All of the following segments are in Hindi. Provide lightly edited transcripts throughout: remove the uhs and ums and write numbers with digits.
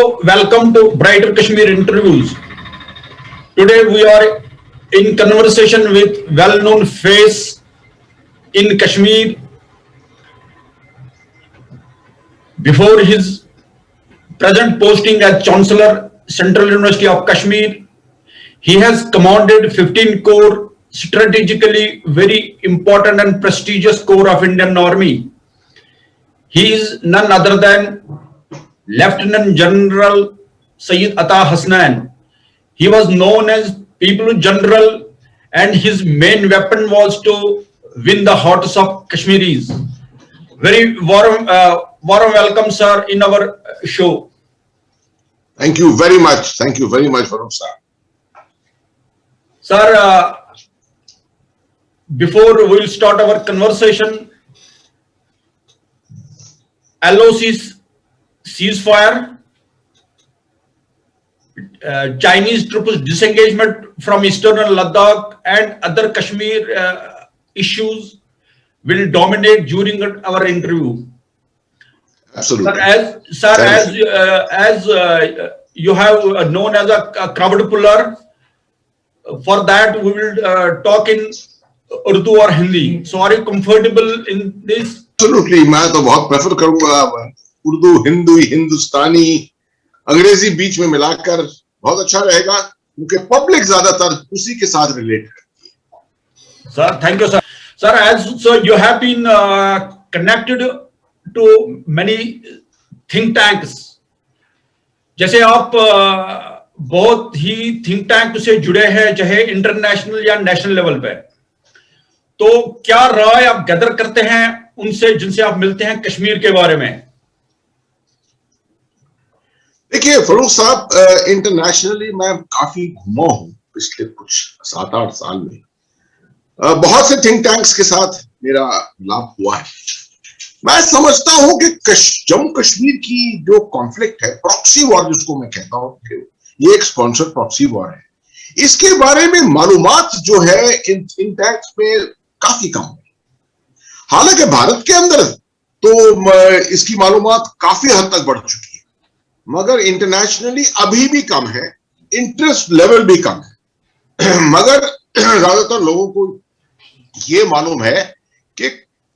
Hello, welcome to Brighter Kashmir Interviews. Today we are in conversation with well-known face in Kashmir. Before his present posting as Chancellor, Central University of Kashmir, he has commanded 15 corps, strategically very important and prestigious corps of Indian Army. He is none other than Lieutenant General Sayyid Ata Hasnan. He was known as People General, and his main weapon was to win the hearts of Kashmiris. Very warm welcome, sir, in our show. Thank you very much. Thank you very much, Varun sir. Sir, before we will start our conversation, LOC's ceasefire, Chinese troops disengagement from eastern Ladakh and other Kashmir issues will dominate during our interview. Absolutely. As you have known as a crowd puller, for that we will talk in Urdu or Hindi. So are you comfortable in this? Absolutely. मैं तो बहुत प्रेफर करूंगा उर्दू, हिंदी, हिंदुस्तानी, अंग्रेजी बीच में मिलाकर बहुत अच्छा रहेगा क्योंकि पब्लिक ज्यादातर उसी के साथ रिलेट करती है. Sir, thank you, sir. Sir, as you have been connected to many think tanks. जैसे आप बहुत ही थिंक टैंक से जुड़े हैं, चाहे इंटरनेशनल या नेशनल लेवल पे, तो क्या राय आप गैदर करते हैं उनसे जिनसे आप मिलते हैं कश्मीर के बारे में? देखिए फरूख साहब, इंटरनेशनली मैं काफी घुमा हूं पिछले कुछ 7-8 साल में. बहुत से थिंक टैंक्स के साथ मेरा मिलाप हुआ है. मैं समझता हूं कि जम्मू कश्मीर की जो कॉन्फ्लिक्ट है, प्रॉक्सी वॉर जिसको मैं कहता हूं, ये एक स्पॉन्सर्ड प्रॉक्सी वॉर है. इसके बारे में मालूमात जो है इन थिंक टैंक्स में काफी कम है. हालांकि भारत के अंदर तो इसकी मालूमात काफी हद तक बढ़ चुकी है, मगर इंटरनेशनली अभी भी कम है, इंटरेस्ट लेवल भी कम है. मगर ज्यादातर लोगों को ये मालूम है कि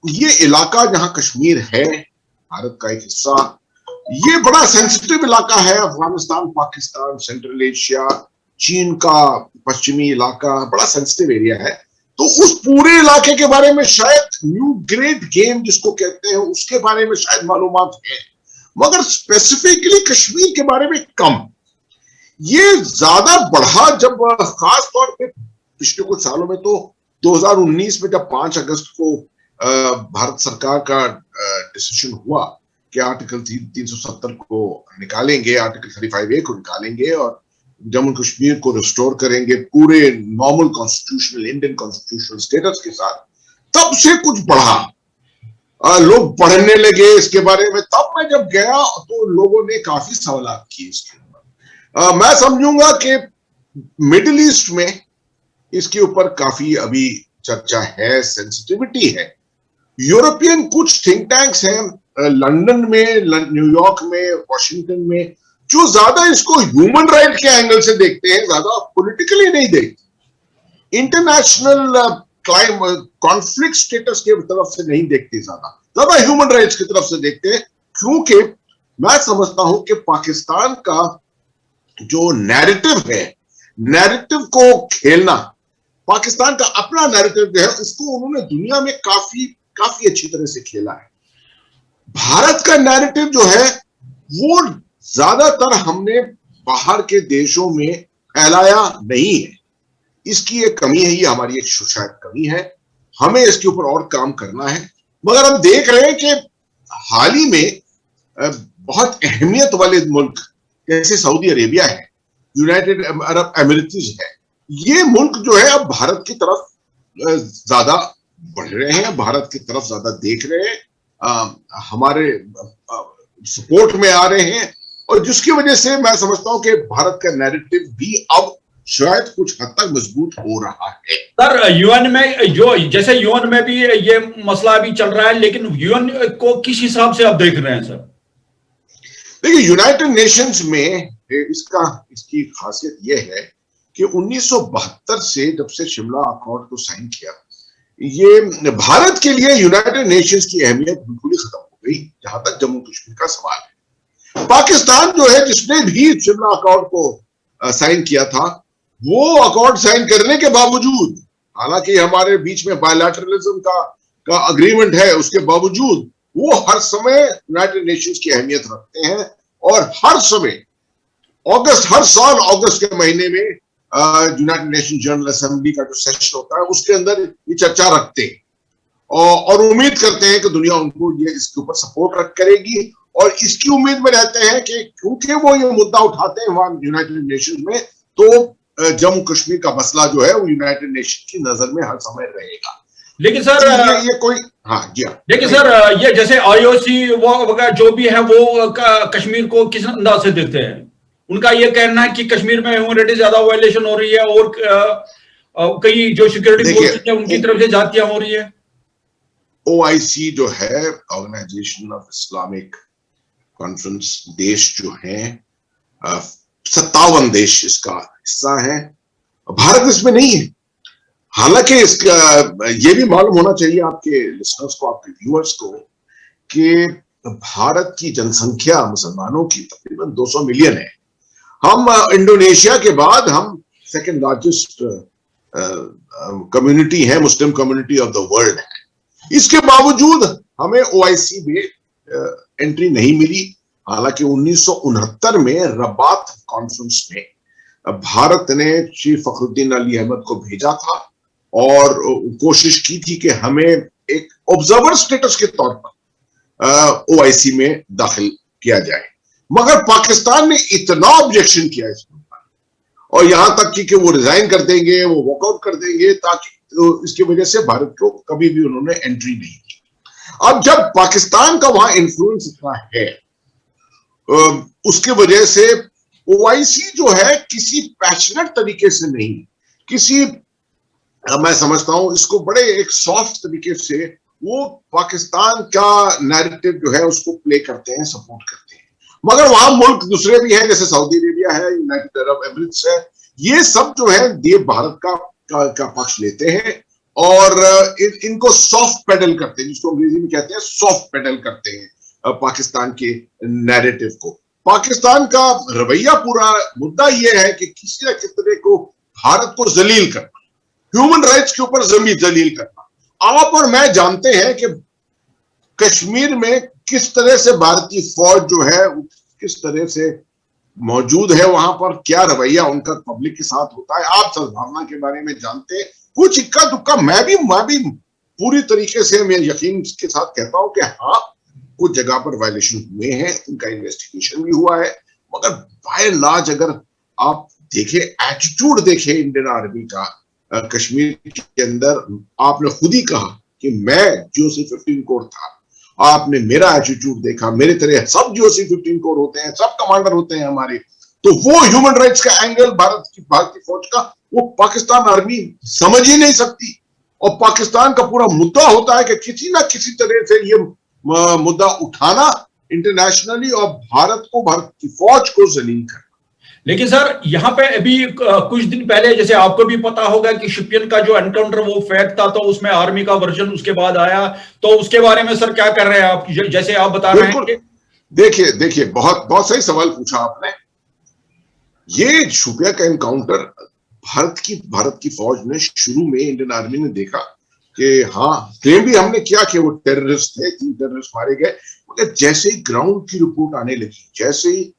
ये इलाका जहां कश्मीर है, भारत का एक हिस्सा, ये बड़ा सेंसिटिव इलाका है. अफगानिस्तान, पाकिस्तान, सेंट्रल एशिया, चीन का पश्चिमी इलाका बड़ा सेंसिटिव एरिया है. तो उस पूरे इलाके के बारे में शायद न्यू ग्रेट गेम जिसको कहते हैं उसके बारे में शायद मालूमात है, मगर स्पेसिफिकली कश्मीर के बारे में कम. ये ज्यादा बढ़ा जब खास तौर पे पिछले कुछ सालों में, तो 2019 में जब 5 अगस्त को भारत सरकार का डिसीजन हुआ कि आर्टिकल 370 को निकालेंगे, आर्टिकल 35A को निकालेंगे और जम्मू कश्मीर को रिस्टोर करेंगे पूरे normal constitutional Indian constitutional status के साथ, तब से कुछ बढ़ा. लोग पढ़ने लगे इसके बारे में. तब मैं जब गया तो लोगों ने काफी सवाल किए इसके ऊपर. मैं समझूंगा कि मिडिल ईस्ट में इसके ऊपर काफी अभी चर्चा है, सेंसिटिविटी है. यूरोपियन कुछ थिंक टैंक्स हैं लंदन में, न्यूयॉर्क में, वॉशिंगटन में, जो ज्यादा इसको ह्यूमन राइट के एंगल से देखते हैं, ज्यादा पॉलिटिकली नहीं देखते, इंटरनेशनल कॉन्फ्लिक्ट स्टेटस के तरफ से नहीं देखते, ज्यादा ह्यूमन राइट्स की तरफ से देखते हैं. क्योंकि मैं समझता हूं कि पाकिस्तान का जो नैरेटिव है, नैरेटिव को खेलना, पाकिस्तान का अपना नैरेटिव जो है उसको उन्होंने दुनिया में काफी अच्छी तरह से खेला है. भारत का नैरेटिव जो है वो ज्यादातर हमने बाहर के देशों में फैलाया नहीं है. इसकी एक कमी है, ये हमारी एक शायद कमी है. हमें इसके ऊपर और काम करना है. मगर हम देख रहे हैं कि हाल ही में बहुत अहमियत वाले मुल्क जैसे सऊदी अरेबिया है, यूनाइटेड अरब एमिरेट्स है, ये मुल्क जो है अब भारत की तरफ ज्यादा बढ़ रहे हैं, भारत की तरफ ज्यादा देख रहे हैं, हमारे सपोर्ट में आ रहे हैं, और जिसकी वजह से मैं समझता हूं कि भारत का नैरेटिव भी अब शायद कुछ हद तक मजबूत हो रहा है. सर, यूएन में जैसे यूएन में भी ये मसला अभी चल रहा है, लेकिन यूएन को किस हिसाब से आप देख रहे हैं सर? देखिए, यूनाइटेड नेशंस में इसकी खासियत यह है कि 1972 से जब से शिमला अकॉर्ड को साइन किया, ये भारत के लिए यूनाइटेड नेशंस की अहमियत बिल्कुल ही खत्म हो गई जहां तक जम्मू कश्मीर का सवाल है। पाकिस्तान जो है, जिसने भी शिमला अकॉर्ड को साइन किया था, वो अकॉर्ड साइन करने के बावजूद, हालांकि हमारे बीच में बायलैटरलिज्म का अग्रीमेंट है, उसके बावजूद वो हर समय यूनाइटेड नेशंस की अहमियत रखते हैं और हर समय हर साल अगस्त के महीने में यूनाइटेड नेशन जनरल असेंबली का जो सेशन होता है उसके अंदर ये चर्चा रखते हैं और उम्मीद करते हैं कि दुनिया उनको ये इसके ऊपर सपोर्ट करेगी और इसकी उम्मीद में रहते हैं कि क्योंकि वो ये मुद्दा उठाते हैं वहां यूनाइटेड नेशन में, तो जम्मू कश्मीर का मसला जो है वो यूनाइटेड नेशन की नजर में हर समय रहेगा। लेकिन सर ये कोई, हाँ जी, लेकिन सर ये जैसे आईओसी वो वगैरह जो भी है वो कश्मीर को किस अंदाज से देखते हैं? उनका ये कहना है कि कश्मीर में ह्यूमैनिटी ज्यादा वायलेशन हो रही है और कई जो सिक्योरिटी फोर्सेस है उनकी तरफ से जातियां हो रही है। ओआईसी जो है, ऑर्गेनाइजेशन ऑफ इस्लामिक कॉन्फ्रेंस, देश जो है 57 देश इसका हिस्सा है, भारत इसमें नहीं है। हालांकि इसका ये भी मालूम होना चाहिए आपके लिसनर्स को, आपके व्यूअर्स को, कि भारत की जनसंख्या मुसलमानों की तकरीबन 200 मिलियन है। हम इंडोनेशिया के बाद हम सेकंड लार्जेस्ट कम्युनिटी है, Muslim community of the world है। इसके बावजूद हमें ओआईसी में एंट्री नहीं मिली। हालांकि 1969 में रबात कॉन्फ्रेंस में भारत ने चीफ फखरुद्दीन अली अहमद को भेजा था और कोशिश की थी कि हमें एक ऑब्जर्वर स्टेटस के तौर पर ओआईसी में दाखिल किया जाए, मगर पाकिस्तान ने इतना ऑब्जेक्शन किया इसमें और यहां तक कि वो रिजाइन कर देंगे, वो वॉकआउट कर देंगे, ताकि तो इसकी वजह से भारत को कभी भी उन्होंने एंट्री नहीं की। अब जब पाकिस्तान का वहां इन्फ्लुएंस इतना है, उसकी वजह से ओआईसी जो है किसी पैशनेट तरीके से नहीं, किसी मैं समझता हूं इसको बड़े एक सॉफ्ट तरीके से वो पाकिस्तान का नैरेटिव जो है उसको प्ले करते हैं, सपोर्ट करते हैं। मगर वहां मुल्क दूसरे भी हैं, जैसे सऊदी अरेबिया है, यूनाइटेड अरब एमिरेट्स है, ये सब जो है ये भारत का पक्ष लेते हैं और इनको सॉफ्ट पेडल करते हैं, जिसको अंग्रेजी में कहते हैं सॉफ्ट पेडल करते हैं पाकिस्तान के नैरेटिव को। पाकिस्तान का रवैया, पूरा मुद्दा यह है कि किसी न किसी तरह को भारत को जलील करना, ह्यूमन राइट्स के ऊपर जलील करना। आप और मैं जानते हैं कि कश्मीर में किस तरह से भारतीय फौज जो है किस तरह से मौजूद है, वहां पर क्या रवैया उनका पब्लिक के साथ होता है। आप सद्भावना के बारे में जानते हैं, कुछ इक्का दुक्का मैं भी पूरी तरीके से मैं यकीन के साथ कहता हूं कि हाँ, कुछ जगह पर वायलेशन हुए हैं, उनका इन्वेस्टिगेशन भी हुआ है, मगर बाय एंड लार्ज अगर आप देखें, एटीट्यूड देखें इंडियन आर्मी का कश्मीर के अंदर, आपने खुद ही कहा कि मैं जीओसी 15 कोर था, आपने मेरा एटीट्यूड देखा, मेरे तरह सब जीओसी 15 कोर होते हैं, सब कमांडर होते हैं हमारे, तो वो ह्यूमन राइट्स का एंगल भारतीय फौज का वो पाकिस्तान आर्मी समझ ही नहीं सकती। और पाकिस्तान का पूरा मुद्दा होता है कि किसी ना किसी तरह से ये मुद्दा उठाना इंटरनेशनली और भारत की फौज को जलील करना। लेकिन सर यहाँ पे अभी कुछ दिन पहले, जैसे आपको भी पता होगा कि शिपियन का जो एनकाउंटर वो फेक था, तो उसमें आर्मी का वर्जन उसके बाद आया, तो उसके बारे में सर क्या कर रहे हैं आप, जैसे आप बता रहे हैं? देखिए बहुत सही सवाल पूछा आपने। ये शुपिया का एनकाउंटर भारत की फौज ने शुरू में, इंडियन आर्मी ने देखा कि हाँ, क्लेम भी हमने किया कि वो टेररिस्ट थे, 3 टेररिस्ट मारे गए, मगर जैसे ही ग्राउंड की रिपोर्ट आने लगी, जैसे ही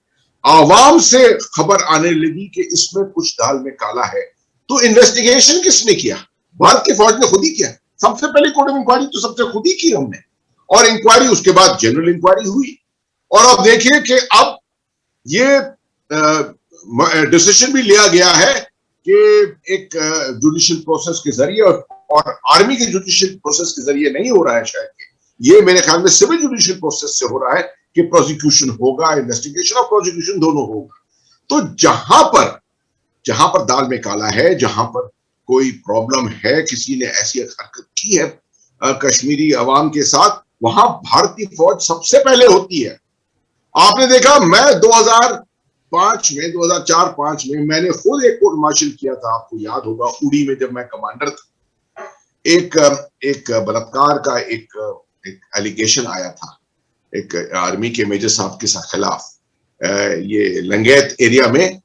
आवाम से खबर आने लगी कि इसमें कुछ दाल में काला है, तो इन्वेस्टिगेशन किसने किया? भारत की फौज ने खुद ही किया। सबसे पहले कोर्ट ऑफ इंक्वायरी तो सबसे खुद ही की हमने, और इंक्वायरी उसके बाद जनरल इंक्वायरी हुई। और अब देखिए कि अब ये डिसीजन भी लिया गया है कि एक जुडिशियल प्रोसेस के जरिए, और आर्मी के जुडिशियल प्रोसेस के जरिए नहीं हो रहा है शायद, ये मेरे ख्याल में सिविल जुडिशियल प्रोसेस से हो रहा है कि प्रोसिक्यूशन होगा, इन्वेस्टिगेशन और प्रोसिक्यूशन दोनों होगा। तो जहां पर दाल में काला है, जहां पर कोई प्रॉब्लम है, किसी ने ऐसी हरकत की है कश्मीरी अवाम के साथ, वहां भारतीय फौज सबसे पहले होती है। आपने देखा, मैं 2005 में 2004-5 में मैंने खुद एक कोर्ट मार्शल किया था, आपको याद होगा, उड़ी में जब मैं कमांडर था। एक बलात्कार का एक एलिगेशन आया था एक आर्मी के मेजर साहब के खिलाफ, ये लंगेत एरिया में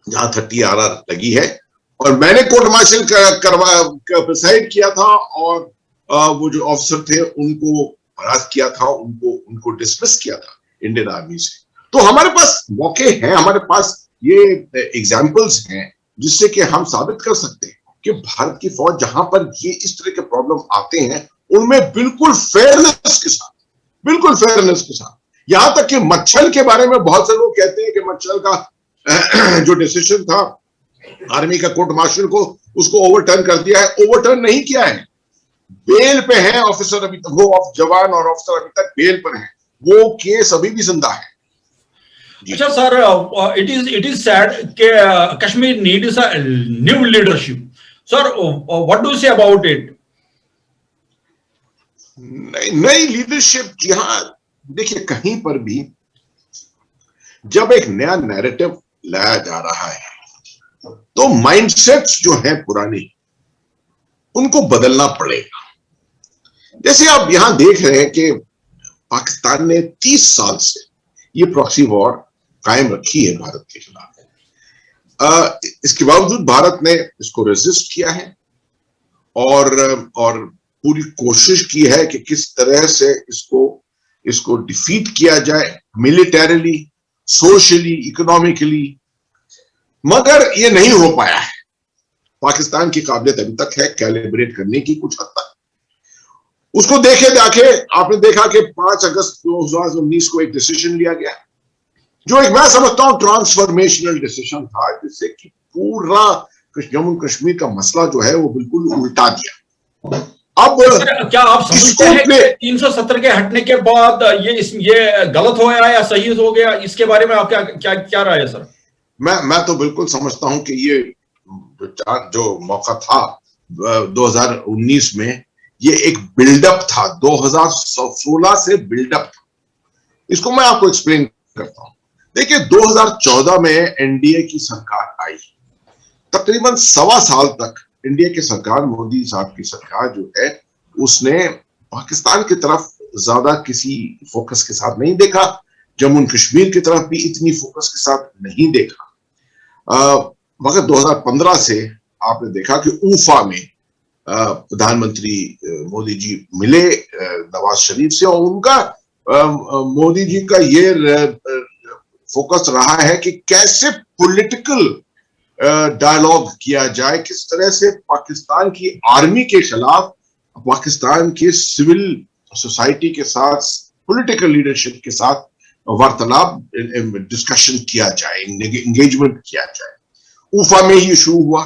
जहां 30 आर लगी है, और मैंने कोर्ट मार्शल प्रिसाइड किया था, और वो जो ऑफिसर थे उनको बरात किया था, उनको डिसमिस किया था इंडियन आर्मी से। तो हमारे पास मौके हैं, हमारे पास ये एग्जाम्पल्स हैं जिससे कि हम साबित कर सकते हैं कि भारत की फौज जहां पर ये इस तरह के प्रॉब्लम आते हैं उनमें बिल्कुल फेयरनेस के साथ, यहां तक कि मच्छल के बारे में बहुत से लोग कहते हैं कि मच्छल का जो डिसीजन था आर्मी का कोर्ट मार्शल को, उसको ओवरटर्न कर दिया है। ओवरटर्न नहीं किया है, बेल पे है ऑफिसर अभी तक, वो जवान और ऑफिसर अभी तक बेल पर है, वो केस अभी भी जिंदा है। अच्छा सर, इट इज सैड कि Kashmir needs a new leadership. Sir, what do you say about it? नई लीडरशिप, जी हाँ, देखिए कहीं पर भी जब एक नया नैरेटिव लाया जा रहा है तो माइंडसेट्स जो है पुराने, उनको बदलना पड़ेगा। जैसे आप यहां देख रहे हैं कि पाकिस्तान ने 30 साल से ये प्रॉक्सी वॉर कायम रखी है भारत के खिलाफ। इसके बावजूद भारत ने इसको रेजिस्ट किया है और पूरी कोशिश की है कि किस तरह से इसको डिफीट किया जाए, मिलिटरीली, सोशली, इकोनॉमिकली, मगर ये नहीं हो पाया है। पाकिस्तान की काबिलियत अभी तक है कैलिब्रेट करने की कुछ हद तक। उसको देखे आपने देखा कि 5 अगस्त 2019 को एक डिसीजन लिया गया जो एक, मैं समझता हूं, ट्रांसफॉर्मेशनल डिसीजन था, जिससे कि पूरा जम्मू कश्मीर का मसला जो है वो बिल्कुल उल्टा दिया। अब क्या आप समझते हैं कि 370 के हटने के बाद ये गलत हो गया या सही हो गया? इसके बारे में आप क्या राय है सर? मैं तो बिल्कुल समझता हूं कि ये जो मौका था 2019 में, ये एक बिल्डअप था, 2016 से बिल्डअप था। इसको मैं आपको एक्सप्लेन करता हूं। देखिए, 2014 में एनडीए की सरकार आई, तकरीबन 1.25 साल तक इंडिया की सरकार, मोदी साहब की सरकार जो है, उसने पाकिस्तान की तरफ ज्यादा किसी फोकस के साथ नहीं देखा, जम्मू कश्मीर की तरफ भी इतनी फोकस के साथ नहीं देखा। मगर 2015 से आपने देखा कि ऊफा में प्रधानमंत्री मोदी जी मिले नवाज शरीफ से, और उनका मोदी जी का ये फोकस रहा है कि कैसे पॉलिटिकल डायलॉग किया जाए, किस तरह से पाकिस्तान की आर्मी के खिलाफ पाकिस्तान के सिविल सोसाइटी के साथ, पॉलिटिकल लीडरशिप के साथ वार्तालाप, डिस्कशन किया जाए, एंगेजमेंट किया जाए। ऊफा में ही शुरू हुआ,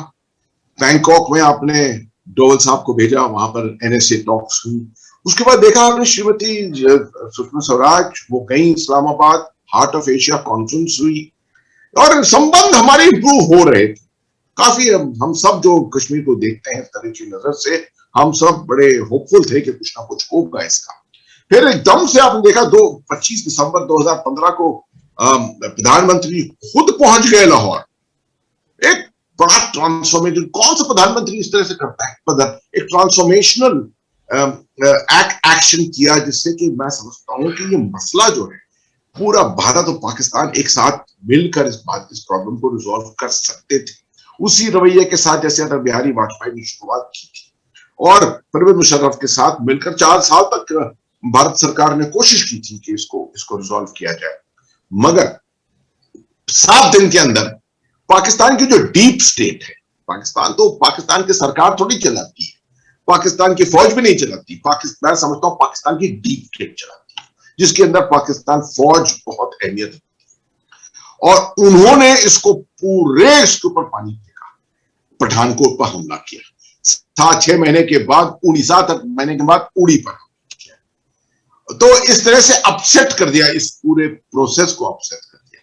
बैंकॉक में आपने डोवल साहब को भेजा, वहां पर एनएसए टॉक्स हुई। उसके बाद देखा आपने श्रीमती सुषमा स्वराज, वो गई Islamabad, heart of Asia conference हुई, और संबंध हमारे इंप्रूव हो रहे थे काफी। हम सब जो कश्मीर को देखते हैं तरह की नजर से, हम सब बड़े होपफुल थे कि कुछ ना कुछ होगा इसका। फिर एकदम से आपने देखा 25 दिसंबर 2015 को प्रधानमंत्री खुद पहुंच गए लाहौर। एक बड़ा ट्रांसफॉर्मेशन, कौन सा प्रधानमंत्री इस तरह से करता है? एक ट्रांसफॉर्मेशनल एक्शन किया, जिससे कि मैं समझता हूं कि ये मसला जो है, पूरा भारत और पाकिस्तान एक साथ मिलकर इस प्रॉब्लम को रिजॉल्व कर सकते थे, उसी रवैये के साथ जैसे अटल बिहारी वाजपेयी ने शुरुआत की थी, और परवेज मुशर्रफ के साथ मिलकर 4 साल तक भारत सरकार ने कोशिश की थी कि इसको रिजॉल्व किया जाए। मगर 7 दिन के अंदर पाकिस्तान की जो डीप स्टेट है, पाकिस्तान की सरकार थोड़ी चलाती है, पाकिस्तान की फौज भी नहीं चलाती, मैं समझता हूं पाकिस्तान की डीप स्टेट चलाती है, जिसके अंदर पाकिस्तान फौज बहुत अहमियत है। और उन्होंने इसको इसके ऊपर पानी फेंका, पठानकोट पर हमला किया, 7-6 महीने के बाद 7 महीने के बाद उड़ी पर किया। तो इस तरह से अपसेट कर दिया, इस पूरे प्रोसेस को अपसेट कर दिया।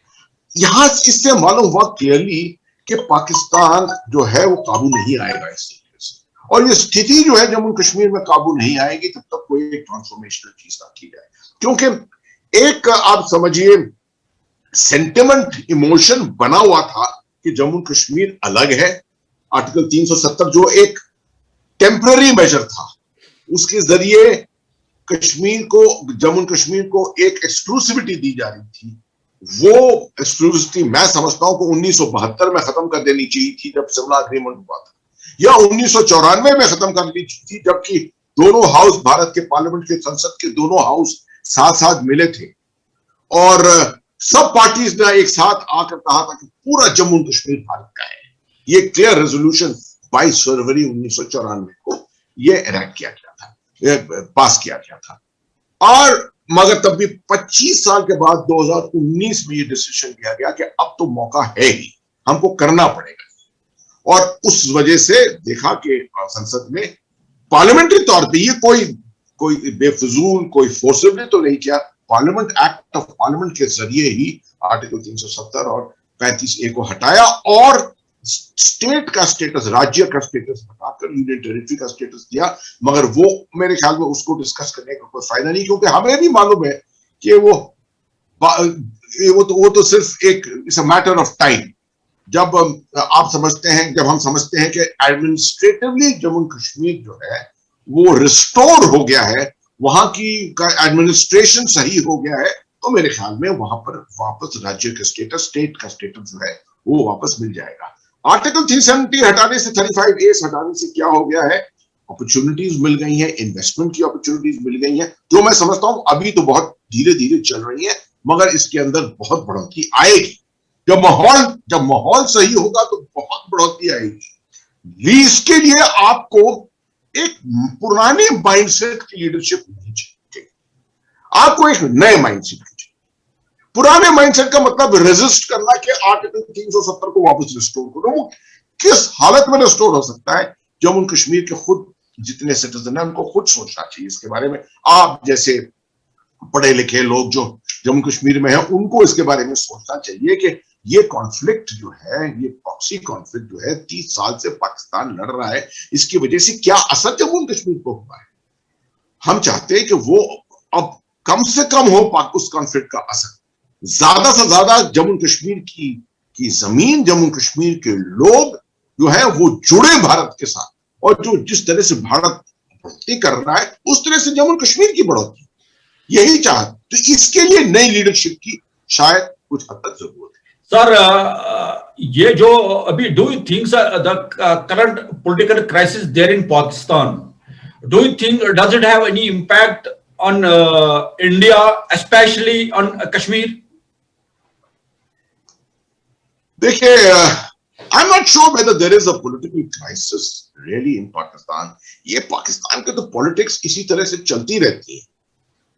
यहां इससे मालूम हुआ क्लियरली कि पाकिस्तान जो है वो काबू नहीं आएगा इस तरीके से, और ये स्थिति जो है जम्मू कश्मीर में काबू नहीं आएगी तब तक कोई एक ट्रांसफॉर्मेशनल चीज ना की जाए। क्योंकि एक आप समझिए सेंटिमेंट इमोशन बना हुआ था कि जम्मू कश्मीर अलग है। आर्टिकल 370 जो एक टेम्पररी मेजर था, उसके जरिए जम्मू कश्मीर को एक एक्सक्लूसिविटी दी जा रही थी। वो एक्सक्लूसिविटी मैं समझता हूं कि 1972 में खत्म कर देनी चाहिए थी जब शिमला एग्रीमेंट हुआ था, या 1994 में खत्म कर देनी चाहिए थी जबकि दोनों हाउस, भारत के पार्लियामेंट के संसद के दोनों हाउस साथ साथ मिले थे और सब पार्टीज ने एक साथ आकर कहा था कि पूरा जम्मू कश्मीर भारत का है। ये क्लियर रेजोल्यूशन 22 फरवरी 1994 को ये इनैक्ट किया गया था, पास किया गया था। और मगर तब भी 25 साल के बाद 2019 में ये डिसीजन लिया गया कि अब तो मौका है ही, हमको करना पड़ेगा। और उस वजह से देखा कि संसद में पार्लियामेंट्री तौर पे ये कोई बेफजूल, कोई फोर्सिबली तो नहीं किया। पार्लियामेंट एक्ट ऑफ पार्लियामेंट के जरिए ही आर्टिकल 370 और 35A को हटाया और स्टेट का स्टेटस, राज्य का स्टेटस हटाकर यूनियन टेरिटरी का स्टेटस दिया। मगर वो मेरे ख्याल में उसको डिस्कस करने का कोई फायदा नहीं, क्योंकि हमें भी मालूम है कि वो तो सिर्फ एक it's a matter of time. जब आप समझते हैं, जब हम समझते हैं कि एडमिनिस्ट्रेटिवली जम्मू कश्मीर जो है वो रिस्टोर हो गया है, वहां की एडमिनिस्ट्रेशन सही हो गया है, तो मेरे ख्याल में वहां पर वापस राज्य का स्टेटस, स्टेट का स्टेटस जो है वो वापस मिल जाएगा। आर्टिकल 370 हटाने से, 35A हटाने से क्या हो गया है, अपॉर्चुनिटीज मिल गई हैं, इन्वेस्टमेंट की अपॉर्चुनिटीज मिल गई हैं, जो मैं समझता हूं अभी तो बहुत धीरे धीरे चल रही है, मगर इसके अंदर बहुत बढ़ोतरी आएगी। जब माहौल सही होगा तो बहुत बढ़ोतरी आएगी। इसके लिए आपको एक पुराने माइंडसेट की लीडरशिप नहीं चाहिए, आपको एक नए माइंडसेट की चाहिए। पुराने माइंडसेट का मतलब रेजिस्ट करना कि आर्टिकल 370 को वापस रिस्टोर करो। वो किस हालत में रिस्टोर हो सकता है? जम्मू कश्मीर के खुद जितने सिटीजन है उनको खुद सोचना चाहिए इसके बारे में। आप जैसे पढ़े लिखे लोग जो जम्मू कश्मीर में हैं, उनको इसके बारे में सोचना चाहिए कि ये कॉन्फ्लिक्ट जो है, ये प्रॉक्सी कॉन्फ्लिक्ट जो है 30 साल से पाकिस्तान लड़ रहा है, इसकी वजह से क्या असर जम्मू कश्मीर को हुआ है। हम चाहते हैं कि वो अब कम से कम हो उस कॉन्फ्लिक्ट का असर, ज्यादा से ज्यादा जम्मू कश्मीर की जमीन, जम्मू कश्मीर के लोग जो है वो जुड़े भारत के साथ, और जो जिस तरह से भारत बढ़ोतरी कर रहा है उस तरह से जम्मू कश्मीर की बढ़ोतरी, यही चाहते। तो इसके लिए नई लीडरशिप की शायद कुछ हद तक जरूरत है। सर, ये जो अभी, do you think the current political crisis there in Pakistan, do you think does it have any impact on India, specially on Kashmir? देखिए, I am not sure whether there is a political crisis really in Pakistan. ये पाकिस्तान के तो पॉलिटिक्स इसी तरह से चलती रहती है,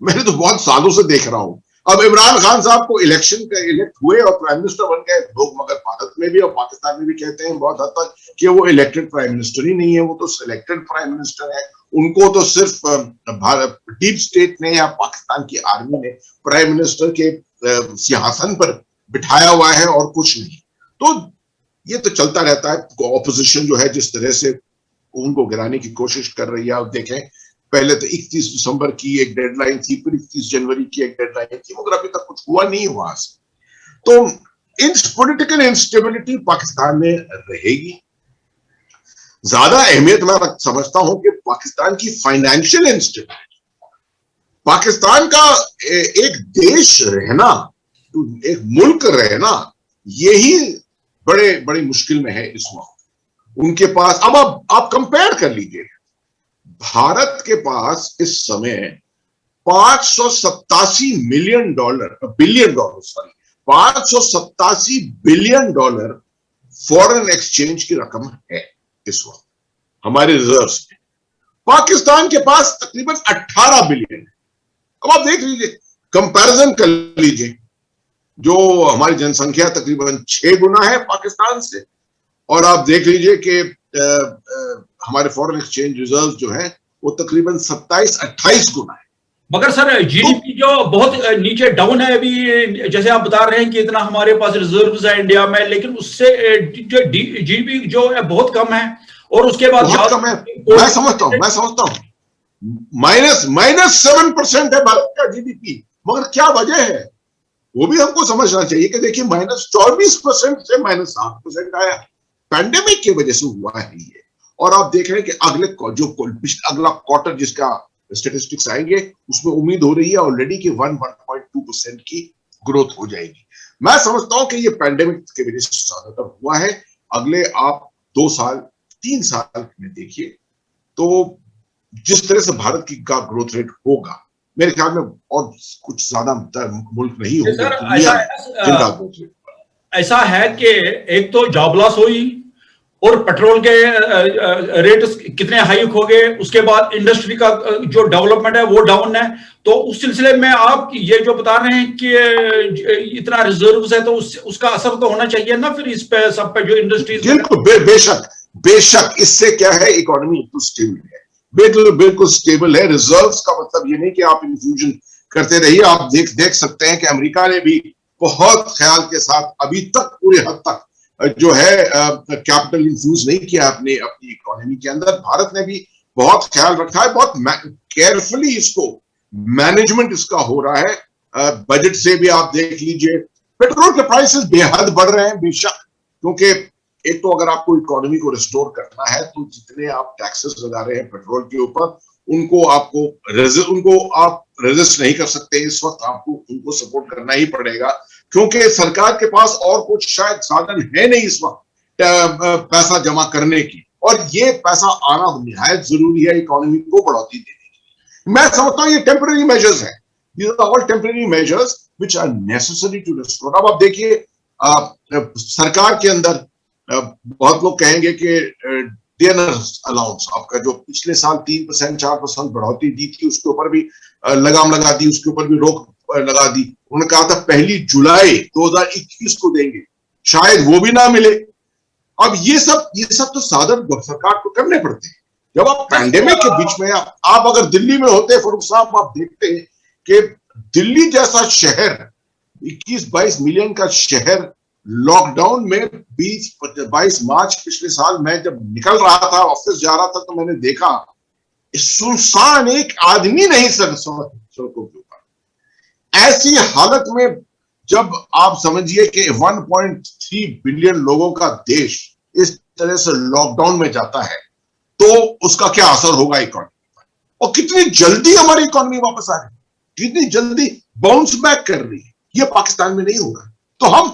मैंने तो बहुत सालों से देख रहा हूं। अब इमरान खान साहब को इलेक्ट हुए और प्राइम मिनिस्टर बन गए लोग, मगर भारत में भी और पाकिस्तान में भी कहते हैं बहुत हद तक कि वो इलेक्टेड प्राइम मिनिस्टर ही नहीं है, वो तो सिलेक्टेड प्राइम मिनिस्टर है। उनको तो सिर्फ भारत डीप स्टेट ने या पाकिस्तान की आर्मी ने प्राइम मिनिस्टर के सिंहासन पर बिठाया हुआ है और कुछ नहीं। तो ये तो चलता रहता है। ऑपोजिशन जो है जिस तरह से उनको गिराने की कोशिश कर रही है, आप देखें पहले तो 31 दिसंबर की एक डेडलाइन थी, फिर 31 जनवरी की एक डेडलाइन थी, मगर अभी तक कुछ हुआ नहीं हुआ। तो इन पॉलिटिकल इंस्टेबिलिटी पाकिस्तान में रहेगी। ज्यादा अहमियत मैं समझता हूं कि पाकिस्तान की फाइनेंशियल इंस्टेबिलिटी, पाकिस्तान का एक देश रहना, एक मुल्क रहना, यही बड़ी मुश्किल में है इस वक्त उनके पास। अब आप कंपेयर कर लीजिए, भारत के पास इस समय 587 बिलियन डॉलर फॉरेन एक्सचेंज की रकम है इस वक्त हमारे रिजर्व्स में। पाकिस्तान के पास तकरीबन 18 बिलियन है। अब आप देख लीजिए, कंपैरिजन कर लीजिए, जो हमारी जनसंख्या तकरीबन 6 गुना है पाकिस्तान से, और आप देख लीजिए कि हमारे फॉरेन एक्सचेंज रिजर्व जो है वो तकरीबन 27-28 गुना है। मगर सर, जीडीपी जो बहुत नीचे डाउन है अभी, जैसे आप बता रहे हैं कि इतना हमारे पास रिजर्व्स है इंडिया में, लेकिन उससे जो जीडीपी जो है बहुत कम है, और उसके बाद बहुत कम है। मैं समझता हूं -7% है भारत का जीडीपी। मगर क्या वजह है वो भी हमको समझना चाहिए कि देखिए -24% से -7% आया, पैंडेमिक की वजह से हुआ है ये। और आप देख रहे हैं कि अगला क्वार्टर जिसका स्टेटिस्टिक्स आएंगे उसमें उम्मीद हो रही है ऑलरेडी कि 1.2% की ग्रोथ हो जाएगी। मैं समझता हूं कि ये पैंडेमिक की वजह से ज्यादातर हुआ है। अगले आप 2 साल 3 साल में देखिए तो जिस तरह से भारत की का ग्रोथ रेट होगा मेरे ख्याल में और कुछ ज्यादा मुल्क नहीं होंगे सर दुनिया में जिनका ग्रोथ रेट ऐसा है कि एक तो जॉब लॉस हुई और पेट्रोल के रेट कितने हाइक हो गए, उसके बाद इंडस्ट्री का जो डेवलपमेंट है वो डाउन है। तो उस सिलसिले में आप ये जो बता रहे हैं कि इतना रिजर्व्स है तो उसका असर तो होना चाहिए ना फिर इस पे सब पे जो इंडस्ट्रीज। बिल्कुल बेशक इससे क्या है इकोनॉमी तो स्टेबल है, बिल्कुल स्टेबल है। रिजर्व्स का मतलब ये नहीं कि आप इन्फ्यूजन करते रहिए। आप देख सकते हैं कि अमेरिका ने भी बहुत ख्याल के साथ अभी तक पूरे हद तक जो है कैपिटल इन्फ्यूज नहीं किया अपनी इकोनॉमी के अंदर। भारत ने भी बहुत ख्याल रखा है, बहुत केयरफुली इसको मैनेजमेंट इसका हो रहा है। बजट से भी आप देख लीजिए पेट्रोल के प्राइसेस बेहद बढ़ रहे हैं बेशक, क्योंकि एक तो अगर आपको इकोनॉमी को रिस्टोर करना है तो जितने आप टैक्सेस लगा रहे हैं पेट्रोल के ऊपर उनको आप रेजिस्ट नहीं कर सकते। इस वक्त आपको उनको सपोर्ट करना ही पड़ेगा, क्योंकि सरकार के पास और कुछ शायद साधन है नहीं इस वक्त पैसा जमा करने की, और ये पैसा आना निहायत जरूरी है इकोनॉमी को बढ़ोतरी देने की। मैं समझता हूँ ये टेम्पररी मेजर्स हैं, these are all temporary measures which are necessary to restore। अब आप देखिए सरकार के अंदर बहुत लोग कहेंगे कि डिनर्स अलाउंस आपका जो पिछले साल 3% 4% बढ़ोतरी दी थी उसके ऊपर भी लगाम लगा दी, उसके ऊपर भी रोक लगा दी। उन्होंने कहा था 1 जुलाई 2021 को देंगे, शायद वो भी ना मिले। अब ये सब तो साधन सरकार को करने पड़ते हैं। जब आप पैंडेमिक के बीच में आप अगर दिल्ली में होते फरूख साहब, आप देखते हैं कि दिल्ली जैसा शहर 21-22 मिलियन का शहर लॉकडाउन में 20-22 मार्च पिछले साल मैं जब निकल रहा था ऑफिस जा रहा था तो मैंने देखा सुनसान एक आदमी नहीं सड़कों के ऊपर। ऐसी हालत में जब आप समझिए कि 1.3 बिलियन लोगों का देश इस तरह से लॉकडाउन में जाता है तो उसका क्या असर होगा इकोनॉमी पर, और कितनी जल्दी हमारी इकोनॉमी वापस आ रही है, कितनी जल्दी बाउंस बैक कर रही है। ये पाकिस्तान में नहीं होगा। तो हम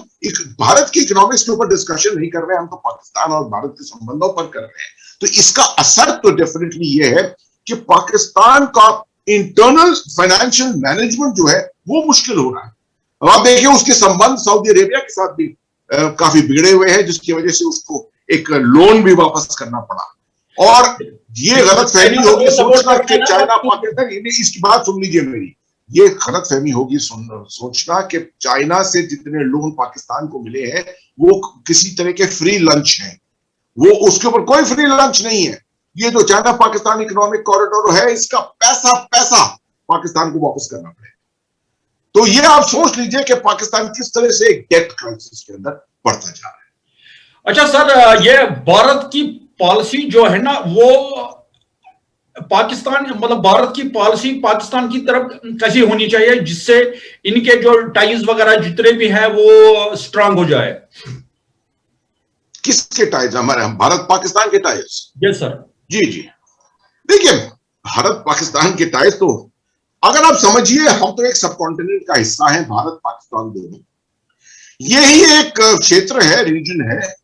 भारत की इकोनॉमिक्स के ऊपर डिस्कशन नहीं कर रहे हैं, हम तो पाकिस्तान और भारत के संबंधों पर कर रहे हैं। तो इसका असर तो डेफिनेटली ये है कि पाकिस्तान का इंटरनल फाइनेंशियल मैनेजमेंट जो है वो मुश्किल हो रहा है। अब आप देखिए उसके संबंध सऊदी अरेबिया के साथ भी काफी बिगड़े हुए हैं, जिसकी वजह से उसको एक लोन भी वापस करना पड़ा। और ये गलत फहमी होगी सोचना कि चाइना पाकिस्तान, इसकी बात सुन लीजिए मेरी, ये गलत फहमी होगी सोचना कि चाइना से जितने लोन पाकिस्तान को मिले हैं वो किसी तरह के फ्री लंच हैं। वो उसके ऊपर कोई फ्री लंच नहीं है। ये जो चाइना पाकिस्तान इकोनॉमिक कॉरिडोर है इसका पैसा पाकिस्तान को वापस करना पड़ेगा। तो ये आप सोच लीजिए कि पाकिस्तान किस तरह से एक डेट क्राइसिस के अंदर बढ़ता जा रहा है। अच्छा सर, ये भारत की पॉलिसी जो है ना वो पाकिस्तान मतलब भारत की पॉलिसी पाकिस्तान की तरफ कैसी होनी चाहिए जिससे इनके जो टाइज वगैरह जितने भी हैं वो स्ट्रांग हो जाए? किसके टाइज? हमारे भारत पाकिस्तान के टाइज? Yes sir. जी देखिए भारत पाकिस्तान के टाइज तो अगर आप समझिए हम तो एक सब कॉन्टिनेंट का हिस्सा है, भारत पाकिस्तान दोनों। यही एक क्षेत्र है, रीजन है